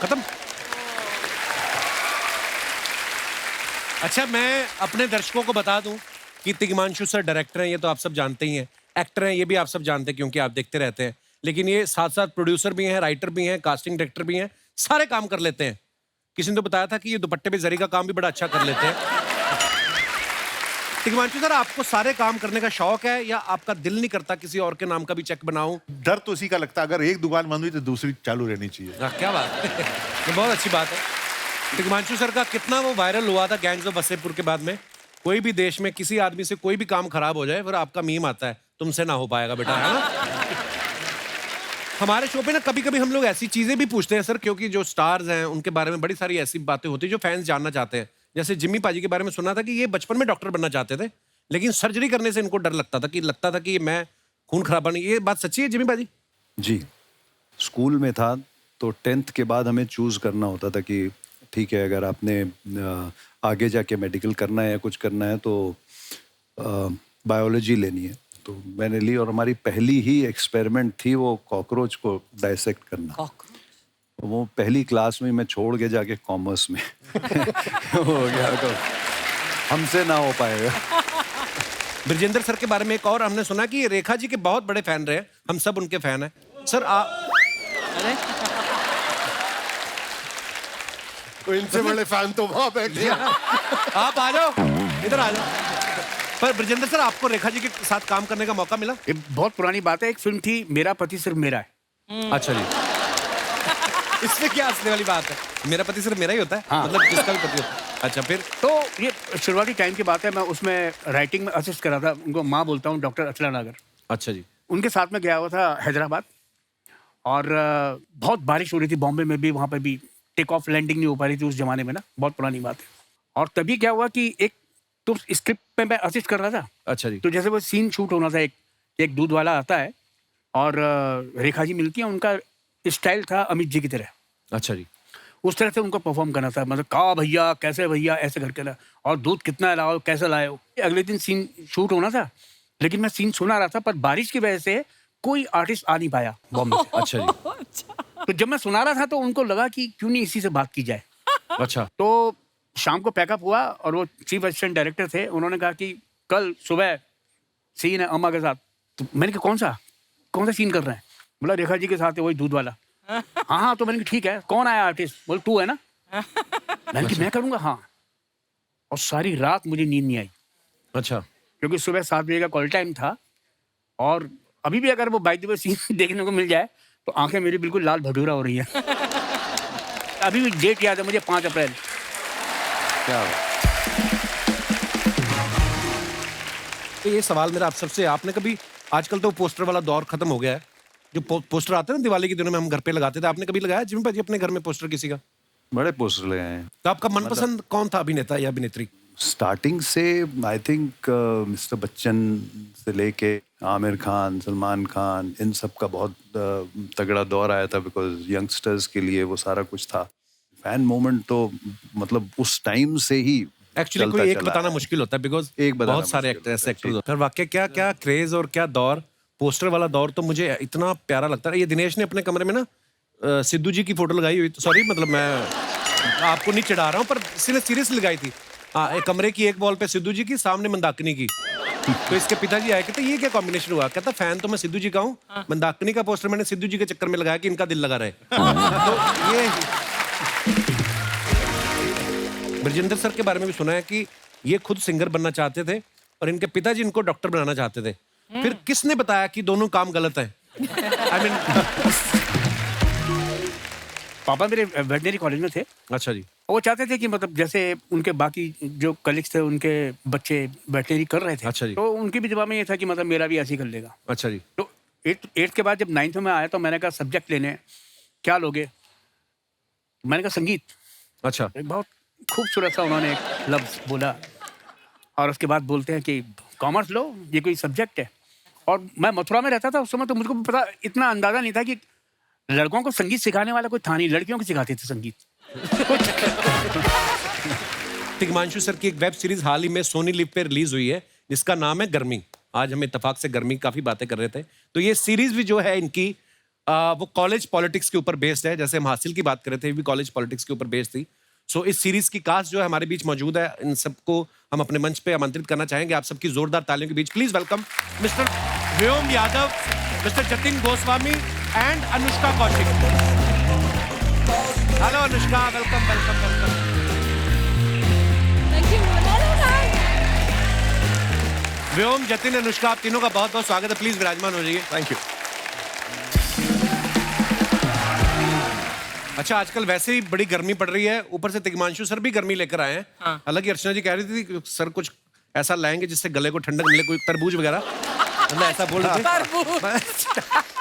खत्म। अच्छा, मैं अपने दर्शकों को बता दूं कि तिग्मांशु सर डायरेक्टर हैं, ये तो आप सब जानते ही हैं। एक्टर हैं, ये भी आप सब जानते हैं क्योंकि आप देखते रहते हैं। लेकिन ये साथ साथ प्रोड्यूसर भी हैं, राइटर भी हैं, कास्टिंग डायरेक्टर भी हैं, सारे काम कर लेते हैं। किसी ने तो बताया था कि ये दुपट्टे पे जरी का काम भी बड़ा अच्छा कर लेते हैं। तिग्मांशु सर, आपको सारे काम करने का शौक है या आपका दिल नहीं करता किसी और के नाम का भी चेक बनाऊं? डर तो उसी का लगता है, अगर एक दुकान बंद हुई तो दूसरी चालू रहनी चाहिए। क्या बात है। ये बहुत अच्छी बात है। तिग्मांशु सर का कितना वो वायरल हुआ था गैंग्स ऑफ वसेपुर के बाद में। कोई भी देश में किसी आदमी से कोई भी काम खराब हो जाए, फिर आपका मीम आता है, तुमसे ना हो पाएगा बेटा, है ना। हमारे शो पे ना कभी कभी हम लोग ऐसी चीजें भी पूछते हैं सर, क्योंकि जो स्टार्स हैं उनके बारे में बड़ी सारी ऐसी बातें होती है जो फैंस जानना चाहते हैं। जैसे जिम्मी पाजी के बारे में सुना था कि ये बचपन में डॉक्टर बनना चाहते थे, लेकिन सर्जरी करने से इनको डर लगता था कि मैं खून खराबा नहीं। ये बात सच्ची है जिम्मी पाजी? जी, स्कूल में था तो 10th के बाद हमें चूज करना होता था कि ठीक है, अगर आपने आगे जाके मेडिकल करना है या कुछ करना है तो बायोलॉजी लेनी है। तो मैंने ली और हमारी पहली ही एक्सपेरिमेंट थी वो कॉकरोच को डायसेक्ट करना। वो पहली क्लास में मैं छोड़ के जाके कॉमर्स में हो गया, तो हमसे ना हो पाएगा। ब्रिजेंद्र सर के बारे में एक और हमने सुना कि ये रेखा जी के बहुत बड़े फैन रहे, हम सब उनके फैन हैं सर। तो इनसे बड़े फैन तो वहां बैठे हैं। आप आ जाओ, इधर आ जाओ। पर ब्रिजेंद्र सर, आपको रेखा जी के साथ काम करने का मौका मिला? ये बहुत पुरानी बात है, एक फिल्म थी मेरा पति सिर्फ मेरा है। अच्छा जी। इसमें क्या हंसने वाली बात है? मेरा पति सिर्फ मेरा ही होता है? हाँ। मतलब जिसका भी पति होता है। अच्छा, फिर? तो ये शुरुआती टाइम की बात है, मैं उसमें राइटिंग में असिस्ट कर रहा था। उनको माँ बोलता हूँ, डॉक्टर अचला नागर। अच्छा जी। उनके साथ में गया हुआ था हैदराबाद, और बहुत बारिश हो रही थी बॉम्बे में भी, वहाँ पर भी टेक ऑफ लैंडिंग नहीं हो पा रही थी उस जमाने में ना, बहुत पुरानी बात है। और तभी क्या हुआ कि एक तो स्क्रिप्ट पे मैं असिस्ट कर रहा था। अच्छा जी। तो जैसे वो सीन शूट होना था, एक दूध वाला आता है और रेखा जी मिलती है, उनका स्टाइल था अमित जी की तरह। अच्छा जी। उस तरह से उनको परफॉर्म करना था, मतलब का भैया कैसे भैया ऐसे करके ना, और दूध कितना लाओ कैसे लाए हो। अगले दिन सीन शूट होना था, लेकिन मैं सीन सुना रहा था, पर बारिश की वजह से कोई आर्टिस्ट आ नहीं पाया बॉम्बे से। अच्छा जी। तो जब मैं सुना रहा था तो उनको लगा कि क्यों नहीं इसी से बात की जाए। अच्छा। तो शाम को पैकअप हुआ और वो चीफ असिस्टेंट डायरेक्टर थे, उन्होंने कहा कि कल सुबह सीन है अम्मा के साथ। तो मैंने कहा कौन सा सीन कर रहे हैं? बोला रेखा जी के साथ है, वही दूध वाला। हाँ, तो मैंने कहा ठीक है, कौन आया आर्टिस्ट? बोले तू है ना। मैंने कहा मैं करूँगा, हाँ। और सारी रात मुझे नींद नहीं आई। अच्छा। क्योंकि सुबह 7 बजे का कॉल टाइम था, और अभी भी अगर वो बाय द वे सीन देखने को मिल जाए तो आंखें मेरी बिल्कुल लाल भटूरा हो रही है। अभी भी डेट याद है मुझे, 5 अप्रैल। क्या तो ये सवाल मेरा आप सबसे, आपने कभी, आजकल तो पोस्टर वाला दौर खत्म हो गया है, जो पोस्टर आते हैं ना दिवाली के दिनों में हम घर पे लगाते थे, आपने कभी लगाया जिम्मी पाजी अपने घर में पोस्टर किसी का? बड़े पोस्टर लगाए हैं। तो आपका मनपसंद कौन था अभिनेता या अभिनेत्री? स्टार्टिंग से आई थिंक मिस्टर बच्चन से लेके आमिर खान, सलमान खान, इन सब का बहुत तगड़ा दौर आया था, बिकॉज यंगस्टर्स के लिए वो सारा कुछ था। फैन मोमेंट तो मतलब उस टाइम से ही एक्चुअली कोई एक बताना मुश्किल होता है, बिकॉज बहुत सारे एक्टर्स होते हैं। वाकई क्या क्या क्रेज और क्या दौर, पोस्टर वाला दौर तो मुझे इतना प्यारा लगता है। ये दिनेश ने अपने कमरे में ना सिद्धू जी की फोटो लगाई हुई, सॉरी मतलब मैं आपको नहीं चिढ़ा रहा हूँ, पर सीरियसली लगाई थी। हाँ, एक कमरे की एक वॉल पे सिद्धू जी की, सामने मंदाकिनी की। तो इसके पिताजी आए, कहते ये क्या कॉम्बिनेशन हुआ? कहता फैन तो मैं सिद्धू जी का हूँ, मंदाकिनी का पोस्टर मैंने सिद्धू जी के चक्कर में लगाया कि इनका दिल लगा रहे। तो ये ब्रजेंद्र सर के बारे में भी सुना है कि ये खुद सिंगर बनना चाहते थे और इनके पिताजी इनको डॉक्टर बनाना चाहते थे। फिर किसने बताया कि दोनों काम गलत है? आई मीन पापा मेरे वेटनरी कॉलेज में थे। अच्छा जी। वो चाहते थे कि मतलब जैसे उनके बाकी जो कलीग्स थे, उनके बच्चे वेटनरी कर रहे थे। अच्छा जी। तो उनके भी दिमाग में ये था कि मतलब मेरा भी ऐसे ही कर लेगा। अच्छा जी। तो 8th के बाद जब 9th में आया तो मैंने कहा सब्जेक्ट लेने क्या लोगे? मैंने कहा संगीत। अच्छा। एक बहुत खूबसूरत सा उन्होंने एक लफ्ज बोला, और उसके बाद बोलते हैं कि कॉमर्स लो, ये कोई सब्जेक्ट है। और मैं मथुरा में रहता था उस समय, तो मुझको पता इतना अंदाजा नहीं था कि लड़कों को संगीत सिखाने वाला कोई था नहीं, लड़कियों को सिखाते थे संगीत। तिग्मांशु सर की एक वेब सीरीज हाल ही में सोनी लिव पे रिलीज हुई है जिसका नाम है गर्मी। आज हम इत्तेफाक से गर्मी काफी बातें कर रहे थे। तो ये सीरीज भी जो है इनकी वो कॉलेज पॉलिटिक्स के ऊपर बेस्ड है। जैसे हम हासिल की बात कर रहे थे, ये भी कॉलेज पॉलिटिक्स के ऊपर बेस्ड थी। सो इस सीरीज की कास्ट जो है हमारे बीच मौजूद है। इन सबको हम अपने मंच पे आमंत्रित करना चाहेंगे। आप सबकी जोरदार तालियों के बीच please welcome mister Vyom Yadav, mister Jatin Goswami and Anushka Kaushik. Hello Anushka, welcome welcome welcome. Vyom, Jatin, Anushka, आप तीनों का बहुत बहुत स्वागत है। प्लीज विराजमान हो जाइए। Thank you. अच्छा, आजकल वैसे ही बड़ी गर्मी पड़ रही है, ऊपर से तिग्मांशु सर भी गर्मी लेकर आए हैं। हालांकि अर्चना जी कह रही थी कि सर कुछ ऐसा लाएंगे जिससे गले को ठंडक मिले, कोई तरबूज वगैरह, मतलब ऐसा बोल रहे थे।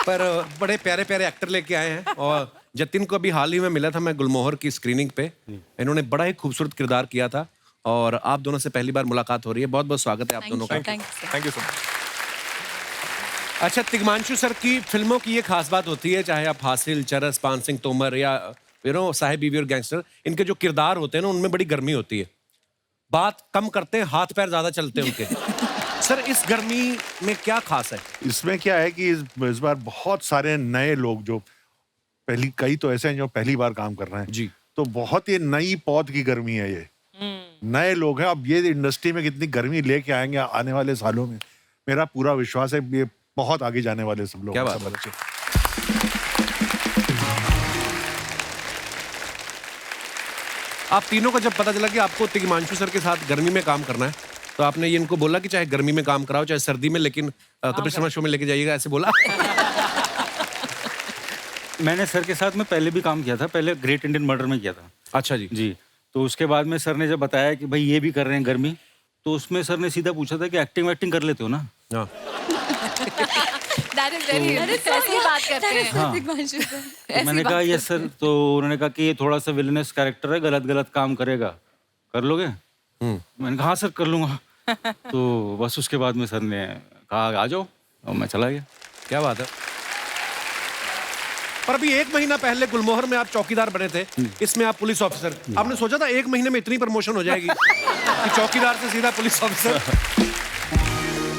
पर बड़े प्यारे प्यारे एक्टर लेके आए हैं। और जतिन को अभी हाल ही में मिला था मैं गुलमोहर की स्क्रीनिंग पे। इन्होंने बड़ा ही खूबसूरत किरदार किया था और आप दोनों से पहली बार मुलाकात हो रही है। बहुत बहुत स्वागत है आप दोनों का। Thank you so much. अच्छा, तिग्मांशु सर की फिल्मों की ये खास बात होती है, चाहे आप हासिल, चरस, पान सिंह तोमर या साहिब बीवी और गैंगस्टर, इनके जो किरदार होते हैं ना उनमें बड़ी गर्मी होती है। बात कम करते हैं, हाथ पैर ज्यादा चलते हैं उनके। सर, इस गर्मी में क्या खास है? इसमें क्या है कि इस बार बहुत सारे नए लोग जो कई तो ऐसे हैं जो पहली बार काम कर रहे हैं जी। तो बहुत ही नई पौध की गर्मी है ये। नए लोग हैं। अब ये इंडस्ट्री में कितनी गर्मी लेके आएंगे आने वाले सालों में, मेरा पूरा विश्वास है ये बहुत आगे जाने वाले सब लोग। क्या बात है। बच्चे। आप तीनों को जब पता चला कि आपको तिग्मांशु सर के साथ गर्मी में काम करना है, तो आपने ये इनको बोला कि चाहे गर्मी में काम कराओ चाहे सर्दी में, लेकिन कपिल शर्मा शो में लेके जाइएगा, ऐसे बोला? मैंने सर के साथ में पहले भी काम किया था, पहले ग्रेट इंडियन मर्डर में किया था। अच्छा जी। जी। तो उसके बाद में सर ने जब बताया कि भाई ये भी कर रहे हैं गर्मी, तो उसमें सर ने सीधा पूछा था कि एक्टिंग कर लेते हो ना? हाँ। That is very ऐसी बात करते हैं। हाँ। तो मैंने कहा यस सर। तो उन्होंने कहा कि ये थोड़ा सा विलनस कैरेक्टर है, गलत गलत काम करेगा, कर लोगे? मैंने कहा हाँ सर कर लूंगा। तो बस उसके बाद में सर ने कहा आ जाओ, और मैं चला गया। क्या बात है। पर अभी 1 महीना पहले गुलमोहर में आप चौकीदार बने थे, इसमें आप पुलिस ऑफिसर। आपने सोचा था 1 महीने में इतनी प्रमोशन हो जाएगी कि चौकीदार से सीधा पुलिस ऑफिसर?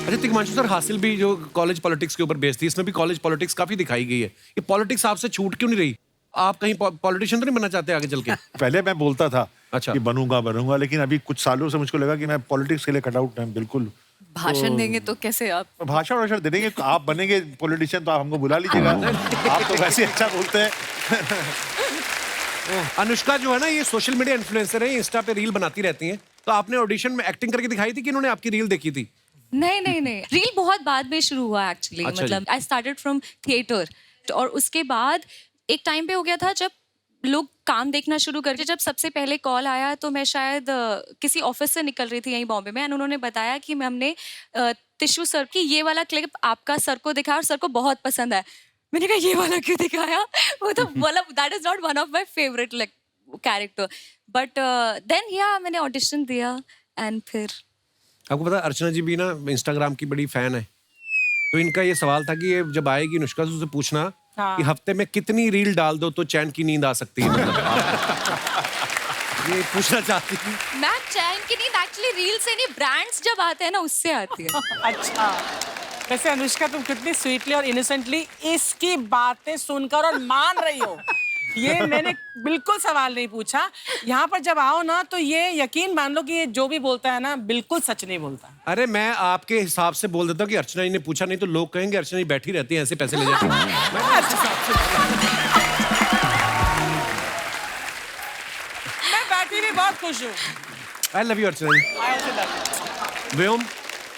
अच्छा, तिग्मांशु सर, हासिल भी जो कॉलेज पॉलिटिक्स के ऊपर बेस्ड थी, इसमें भी कॉलेज पॉलिटिक्स काफी दिखाई गई है। ये पॉलिटिक्स आपसे छूट क्यों नहीं रही? आप कहीं पॉलिटिशियन तो नहीं बनना चाहते आगे चल के? पहले मैं बोलता था अच्छा। कि बनूंगा, लेकिन अभी कुछ सालों से मुझको लगा कि मैं पॉलिटिक्स के लिए कटआउट है बिल्कुल। भाषण देंगे तो कैसे आप? भाषण दे देंगे, आप बनेंगे पॉलिटिशियन तो आप हमको बुला लीजिएगा। आप तो वैसे अच्छा बोलते हैं। अनुष्का जो है ना, ये सोशल मीडिया इन्फ्लुएंसर है, इंस्टा पे रील बनाती रहती हैं। तो आपने ऑडिशन में एक्टिंग करके दिखाई थी कि इन्होंने आपकी रील देखी थी? नहीं रील बहुत बाद में शुरू हुआ एक्चुअली। अच्छा मतलब आई स्टार्टेड फ्रॉम थिएटर, और उसके बाद एक टाइम पे हो गया था जब लोग काम देखना शुरू करके। जब सबसे पहले कॉल आया तो मैं शायद किसी ऑफिस से निकल रही थी यहीं बॉम्बे में, एंड उन्होंने बताया कि हमने टिश्यू सर की ये वाला क्लिप आपका सर को दिखाया और सर को बहुत पसंद है। मैंने कहा ये वाला क्यों दिखाया? वो तो मतलब that is not one of my favourite like character, but then yeah मैंने ऑडिशन दिया एंड फिर। आपको पता है अर्चना जी भी ना इंस्टाग्राम की बड़ी फैन है, तो इनका ये सवाल था कि ये जब आएगी अनुष्का से पूछना कि हफ्ते में कितनी रील डाल दो तो चैन की नींद आ सकती है। मतलब ये पूछना चाहती थी। मैम चैन की नींद एक्चुअली रील से नहीं, ब्रांड्स जब आते हैं ना उससे आती है। अच्छा, वैसे अनुष्का तुम कितनी स्वीटली और इनोसेंटली इसकी बातें सुनकर और मान रही हो, ये मैंने बिल्कुल सवाल नहीं पूछा। यहाँ पर जब आओ ना तो ये यकीन मान लो कि ये जो भी बोलता है ना बिल्कुल सच नहीं बोलता। अरे मैं आपके हिसाब से बोल देता हूँ कि अर्चना जी ने पूछा, नहीं तो लोग कहेंगे अर्चना जी बैठी रहती है ऐसे पैसे ले जाती है। मैं बैठी भी बहुत खुश हूँ। I love you Archana ji. Vyom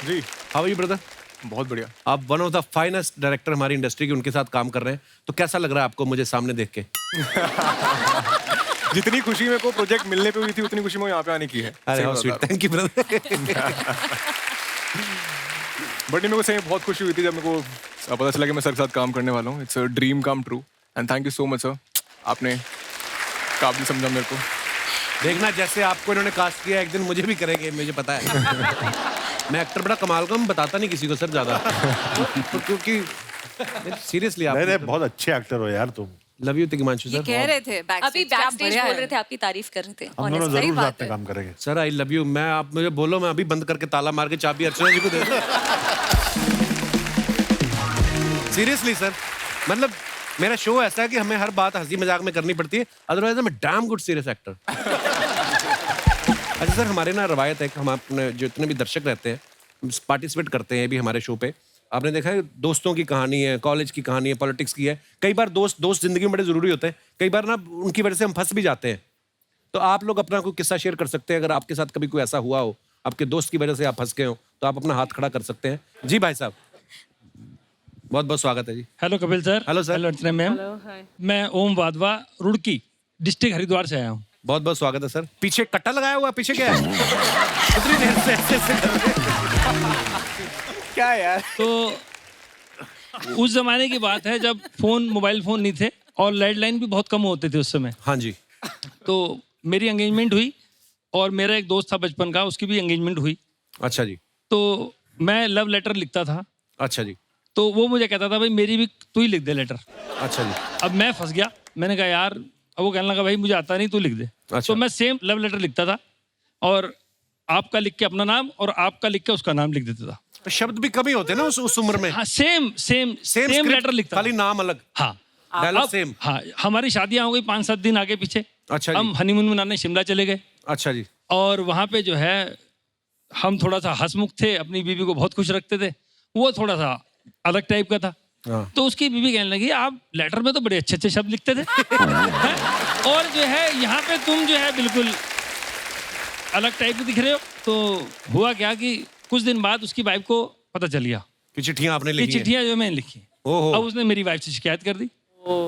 ji, how are you brother? बहुत बढ़िया। आप one of the finest director हमारी इंडस्ट्री के, उनके साथ काम कर रहे हैं, तो कैसा लग रहा है आपको मुझे सामने देख के? जितनी खुशी मेरे को प्रोजेक्ट मिलने पे हुई थी उतनी खुशी मैं यहाँ पे आने की है। अरे how sweet, thank you brother. But मेरे को सही बहुत खुशी हुई थी जब मेरे को पता चला कि मैं सर के साथ काम करने वाला हूँ। It's a dream come true and thank you so much sir, आपने काबिल समझा मेरे को। देखना जैसे आपको इन्होंने कास्ट किया एक दिन मुझे भी करेंगे, मुझे पता है। मैं एक्टर बड़ा कमाल का, मैं बताता नहीं किसी को सर ज्यादा क्योंकि सीरियसली आप नहीं बहुत अच्छे एक्टर हो यार तुम। लव यू तिग्मांशु ये सर। कह रहे थे अभी बैकस्टेज बोल रहे थे, आपकी तारीफ कर रहे थे। हम दोनों honest, जरूर सही साथ बात में है। काम करेंगे। Sir I love you. मैं आप मुझे बोलो, मैं अभी बंद करके ताला मार के चाबी अर्चना जी को दे दूं। सीरियसली सर, मतलब मेरा शो ऐसा है कि हमें हर बात हंसी मजाक में करनी पड़ती है, अदरवाइज मैं डैम गुड सीरियस एक्टर। अच्छा सर, हमारे ना रवायत है कि हम अपने जितने भी दर्शक रहते हैं पार्टिसिपेट करते हैं भी हमारे शो पे। आपने देखा है दोस्तों की कहानी है, कॉलेज की कहानी है, पॉलिटिक्स की है। कई बार दोस्त जिंदगी में बड़े जरूरी होते हैं, कई बार ना उनकी वजह से हम फंस भी जाते हैं। तो आप लोग अपना कोई किस्सा शेयर कर सकते हैं, अगर आपके साथ कभी कोई ऐसा हुआ हो, आपके दोस्त की वजह से आप फंस गए हो, तो आप अपना हाथ खड़ा कर सकते हैं। जी भाई साहब, बहुत बहुत स्वागत है जी। Hello Kapil sir. Hello sir. Hello Archana ma'am. मैं ओम वाधवा, रुड़की डिस्ट्रिक्ट हरिद्वार से आया हूँ। बहुत बहुत स्वागत है सर। पीछे कट्टा लगाया हुआ, पीछे क्या है? कितनी देर से ऐसे कर रहे हैं? क्या यार। तो उस जमाने की बात है जब मोबाइल फोन नहीं थे और लैंडलाइन भी बहुत कम होते थे उस समय। हाँ जी। तो मेरी एंगेजमेंट हुई और मेरा एक दोस्त था बचपन का, उसकी भी एंगेजमेंट हुई। अच्छा जी। तो मैं लव लेटर लिखता था। अच्छा जी। तो वो मुझे कहता था भाई मेरी भी तू ही लिख दे लेटर। अच्छा जी। अब मैं फंस गया, मैंने कहा यार, अब वो कहने लगा भाई मुझे आता नहीं, तू लिख दे। अच्छा। तो मैं सेम लव लेटर लिखता था और आपका लिख के अपना नाम और आपका लिख के उसका नाम लिख देता था। शब्द भी कम ही होते हैं ना उस उम्र में। हाँ, सेम script, लेटर लिखता खाली नाम अलग। हाँ डायलॉग अब- सेम। हाँ, हमारी शादियां हो गई 5-7 दिन आगे पीछे। अच्छा जी। हम हनीमून मनाने शिमला चले गए अच्छा जी। और वहाँ पे जो है हम थोड़ा सा हंसमुख थे, अपनी बीवी को बहुत खुश रखते थे, वो थोड़ा सा अलग टाइप का था। हाँ। तो उसकी बीवी कहने लगी आप लेटर में तो बड़े अच्छे अच्छे शब्द लिखते थे हैं? और जो है यहाँ पे तुम जो है बिल्कुल अलग टाइप के दिख रहे हो। तो हुआ क्या कि कुछ दिन बाद उसकी वाइफ को पता चल गया कि चिट्ठियां आपने ये लिखी हैं। चिट्ठियां जो मैंने लिखी। ओहो। अब उसने मेरी वाइफ से शिकायत कर दी।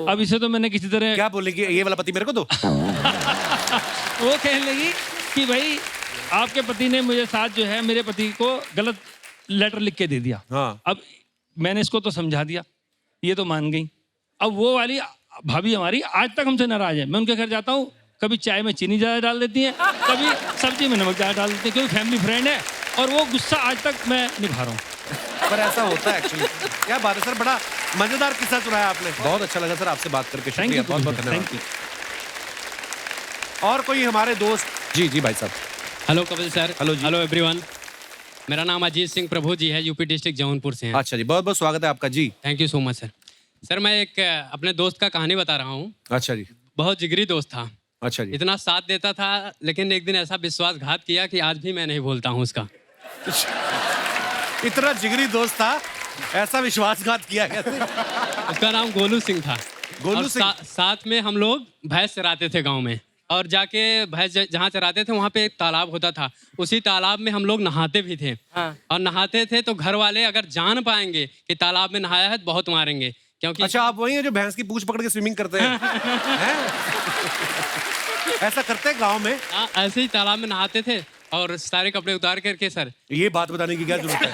अब इसे तो मैंने किसी तरह क्या बोलेगी, ये वाला पति मेरे को दो? वो कहने लगी कि भाई आपके पति ने मुझे साथ जो है मेरे पति को गलत लेटर लिख के दे दिया। हाँ। अब मैंने इसको तो समझा दिया, ये तो मान गई। अब वो वाली भाभी हमारी आज तक हमसे नाराज है। मैं उनके घर जाता हूँ, कभी चाय में चीनी ज़्यादा डाल देती हैं, कभी सब्जी में नमक ज़्यादा डाल देती हैं, क्योंकि फैमिली फ्रेंड है और वो गुस्सा आज तक मैं निभा रहा हूँ। पर ऐसा होता है एक्चुअली। क्या बात है सर, बड़ा मजेदार किस्सा सुनाया आपने। बहुत अच्छा लगा सर आपसे बात करके। थैंक शुक्रिया, यू, बहुत बहुत धन्यवाद। Thank you. और कोई हमारे दोस्त? जी जी भाई साहब। Hello Kapil sir. हेलो जी। Hello everyone. मेरा नाम अजीत सिंह प्रभु जी है, यूपी डिस्ट्रिक्ट जौनपुर से हैं। अच्छा जी, बहुत बहुत स्वागत है आपका जी। Thank you so much sir. Sir मैं एक अपने दोस्त का कहानी बता रहा हूँ। अच्छा जी। बहुत जिगरी दोस्त था। अच्छा जी। इतना साथ देता था, लेकिन एक दिन ऐसा विश्वासघात किया कि आज भी मैं नहीं भूलता हूँ उसका। इतना जिगरी दोस्त था, ऐसा विश्वासघात किया कैसे? उसका नाम गोलू सिंह था। गोलू और सिंह? साथ में हम लोग भैंस चराते थे गाँव में, और जाके भैंस जहाँ चराते थे वहाँ पे एक तालाब होता था। उसी तालाब में हम लोग नहाते भी थे। हाँ। और नहाते थे तो घर वाले अगर जान पाएंगे कि तालाब में नहाया है तो बहुत मारेंगे, क्योंकि अच्छा, आप वही है जो भैंस की पूंछ पकड़ के स्विमिंग करते हैं? हैं? ऐसा करते हैं गांव में? हाँ, ऐसे ही तालाब में नहाते थे और सारे कपड़े उतार करके। सर ये बात बताने की क्या जरूरत है?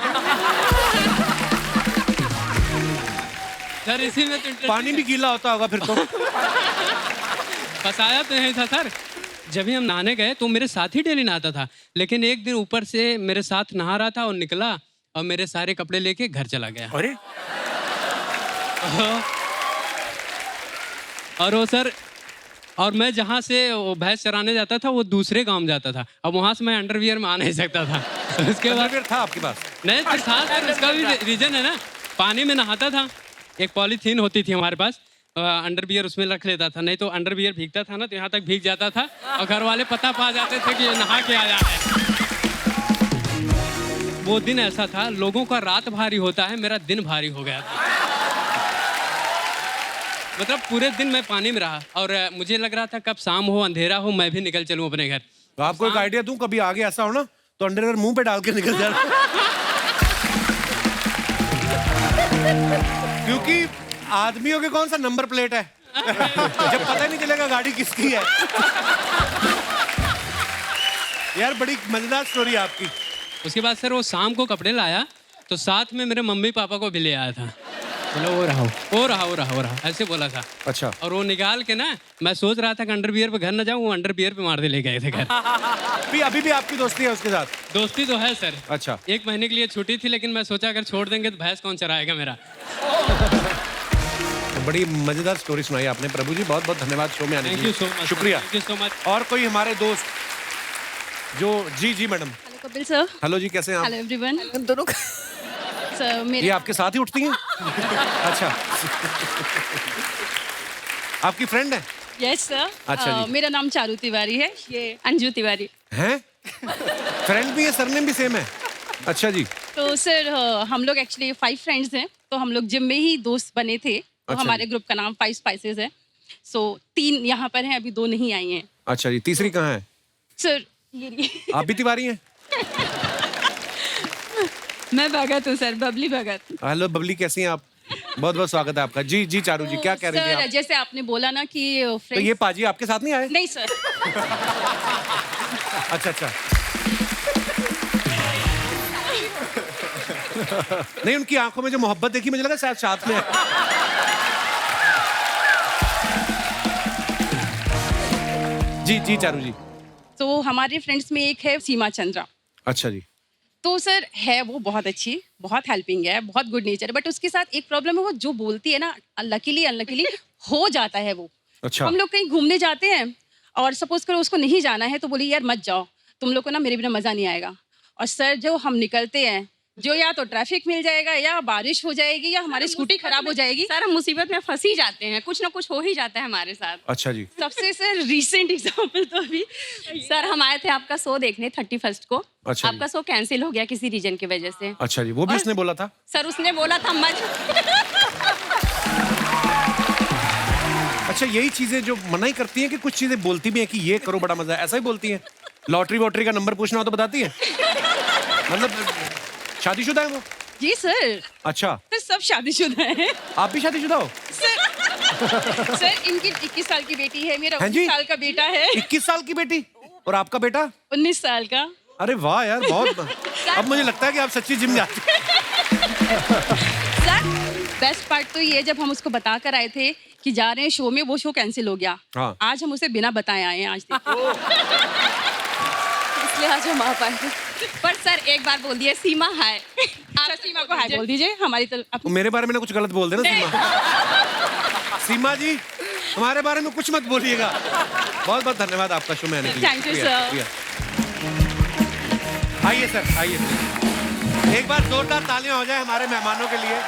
सर इसी में तो पानी भी गीला होता होगा फिर तो। फंसाया तो नहीं था सर। जब भी हम नहाने गए तो मेरे साथ ही डेली नहाता था, लेकिन एक दिन ऊपर से मेरे साथ नहा रहा था और निकला और मेरे सारे कपड़े लेके घर चला गया। अरे और वो सर, और मैं जहाँ से वो भैंस चराने जाता था वो दूसरे गांव में जाता था। अब वहाँ से मैं अंडरवियर में आ नहीं सकता था। उसके बाद अंडरवियर था आपके पास? नहीं तो था सर, उसका भी रीजन है ना। पानी में नहाता था, एक पॉलीथीन होती थी हमारे पास, अंडरवियर उसमें रख लेता था, नहीं तो अंडरवियर भीगता था ना तो यहाँ तक भीग जाता था और घर वाले पता पा जाते थे कि ये नहा के आया है। वो दिन ऐसा था, लोगों का रात भारी होता है, मेरा दिन भारी हो गया था। मतलब पूरे दिन मैं पानी में रहा और मुझे लग रहा था कब शाम हो, अंधेरा हो, मैं भी निकल चलूं अपने घर। तो आपको एक आइडिया दूं, कभी आगे ऐसा हो ना तो अंडरवियर मुंह पे डाल के निकल जाना। क्योंकि आदमियों के कौन सा नंबर प्लेट है जब पता नहीं चलेगा गाड़ी किसकी है। यार बड़ी मजेदार स्टोरी है आपकी। उसके बाद सर वो शाम को कपड़े लाया तो साथ में मेरे मम्मी पापा को भी ले आया था। बोला वो रहा ऐसे बोला था। अच्छा। और वो निकाल के ना, मैं सोच रहा था कि अंडरवियर पे घर न जाऊँ, वो अंडरवियर पे मार दे ले गए थे घर। अभी भी आपकी दोस्ती है उसके साथ? दोस्ती तो है सर। अच्छा। 1 महीने के लिए छुट्टी थी, लेकिन मैं सोचा अगर छोड़ देंगे तो भैंस कौन चराएगा मेरा। तो बड़ी मजेदार स्टोरी सुनाई आपने प्रभु जी, बहुत बहुत धन्यवाद शो में आने के थैंक लिए। You so much. शुक्रिया। Thank you so much. और कोई हमारे दोस्त जो जी madam. Hello Kapil sir. Hello जी, कैसे हैं आप? Hello everyone. दोनों सर मेरे ये आपके साथ ही उठती हैं? अच्छा। आपकी फ्रेंड है? Yes sir. अच्छा जी। मेरा नाम चारू तिवारी है, ये अंजू तिवारी। हैं? फ्रेंड भी है, सरनेम भी सेम है? अच्छा जी। तो सर हम लोग एक्चुअली 5 फ्रेंड्स हैं, तो हम लोग जिम में ही दोस्त बने थे। तो अच्छा हमारे जी। ग्रुप का नाम 5 स्पाइसेस है। सो 3 यहाँ पर हैं, अभी 2 नहीं आई हैं। अच्छा जी, तीसरी कहाँ है? सर ये आप भी तिवारी हैं? मैं भगत हूँ सर, बबली भगत। हेलो बबली, कैसी हैं आप? बहुत बहुत स्वागत है आपका। जी चारू जी, क्या कह रही थी सर आप? जैसे आपने बोला ना कि तो फ्रेंड्स। ये पाजी आपके साथ नहीं आए? नहीं सर। अच्छा। नहीं, उनकी आंखों में जो मोहब्बत देखी, मुझे लगा शायद साथ में है। जी चारू जी। तो हमारे फ्रेंड्स में एक है सीमा चंद्रा। अच्छा जी। तो सर है वो बहुत अच्छी, बहुत हेल्पिंग है, बहुत गुड नेचर है, बट उसके साथ एक प्रॉब्लम है, वो जो बोलती है ना अनलकीली हो जाता है वो। अच्छा। हम लोग कहीं घूमने जाते हैं और सपोज करो उसको नहीं जाना है, तो बोली यार मत जाओ, तुम लोग को ना मेरे बिना मज़ा नहीं आएगा। और सर जो हम निकलते हैं, जो या तो ट्रैफिक मिल जाएगा, या बारिश हो जाएगी, या हमारी स्कूटी खराब हो जाएगी। सर हम मुसीबत में फंस ही जाते हैं, कुछ ना कुछ हो ही जाता है हमारे साथ। अच्छा जी। सबसे सर रीसेंट एग्जाम्पल तो अभी सर हम आए थे आपका शो देखने 31 को। अच्छा जी। आपका शो कैंसिल हो गया किसी रीजन की वजह से। अच्छा जी, वो भी उसने बोला था? सर उसने बोला था मत। अच्छा, यही चीजें जो मनाही करती हैं कि कुछ चीजें बोलती भी हैं कि ये करो बड़ा मजा है, ऐसा ही बोलती हैं? लॉटरी वॉटरी का नंबर पूछना हो तो बताती हैं? मतलब शादीशुदा है वो? जी सर। अच्छा। सर सब शादीशुदा हैं। आप भी शादीशुदा हो? सर इनकी 21 साल की बेटी है, मेरा हैं जी? 19 साल का बेटा है। 21 साल की बेटी? और आपका बेटा? 19 साल का। अरे वाह यार, बहुत। अब मुझे लगता है कि आप सच्ची जिम जाते हैं। सर बेस्ट पार्ट तो ये, जब हम उसको बता कर आए थे कि जा रहे हैं शो में, वो शो कैंसिल हो गया। हाँ। आज हम उसे बिना बताए आए हैं आज देखो। इसलिए आज हम आ पाए। पर सर एक बार बोल दिए सीमा हाय। आप सीमा को हाय बोल दीजिए हमारी तरफ। मेरे बारे में ना कुछ गलत बोल देना सीमा। सीमा जी, हमारे बारे में कुछ मत बोलिएगा। बहुत बहुत धन्यवाद आपका शो में आने के लिए। Thank you sir. आइए सर, आइए। एक बार जोरदार तालियां हो जाए हमारे मेहमानों के लिए।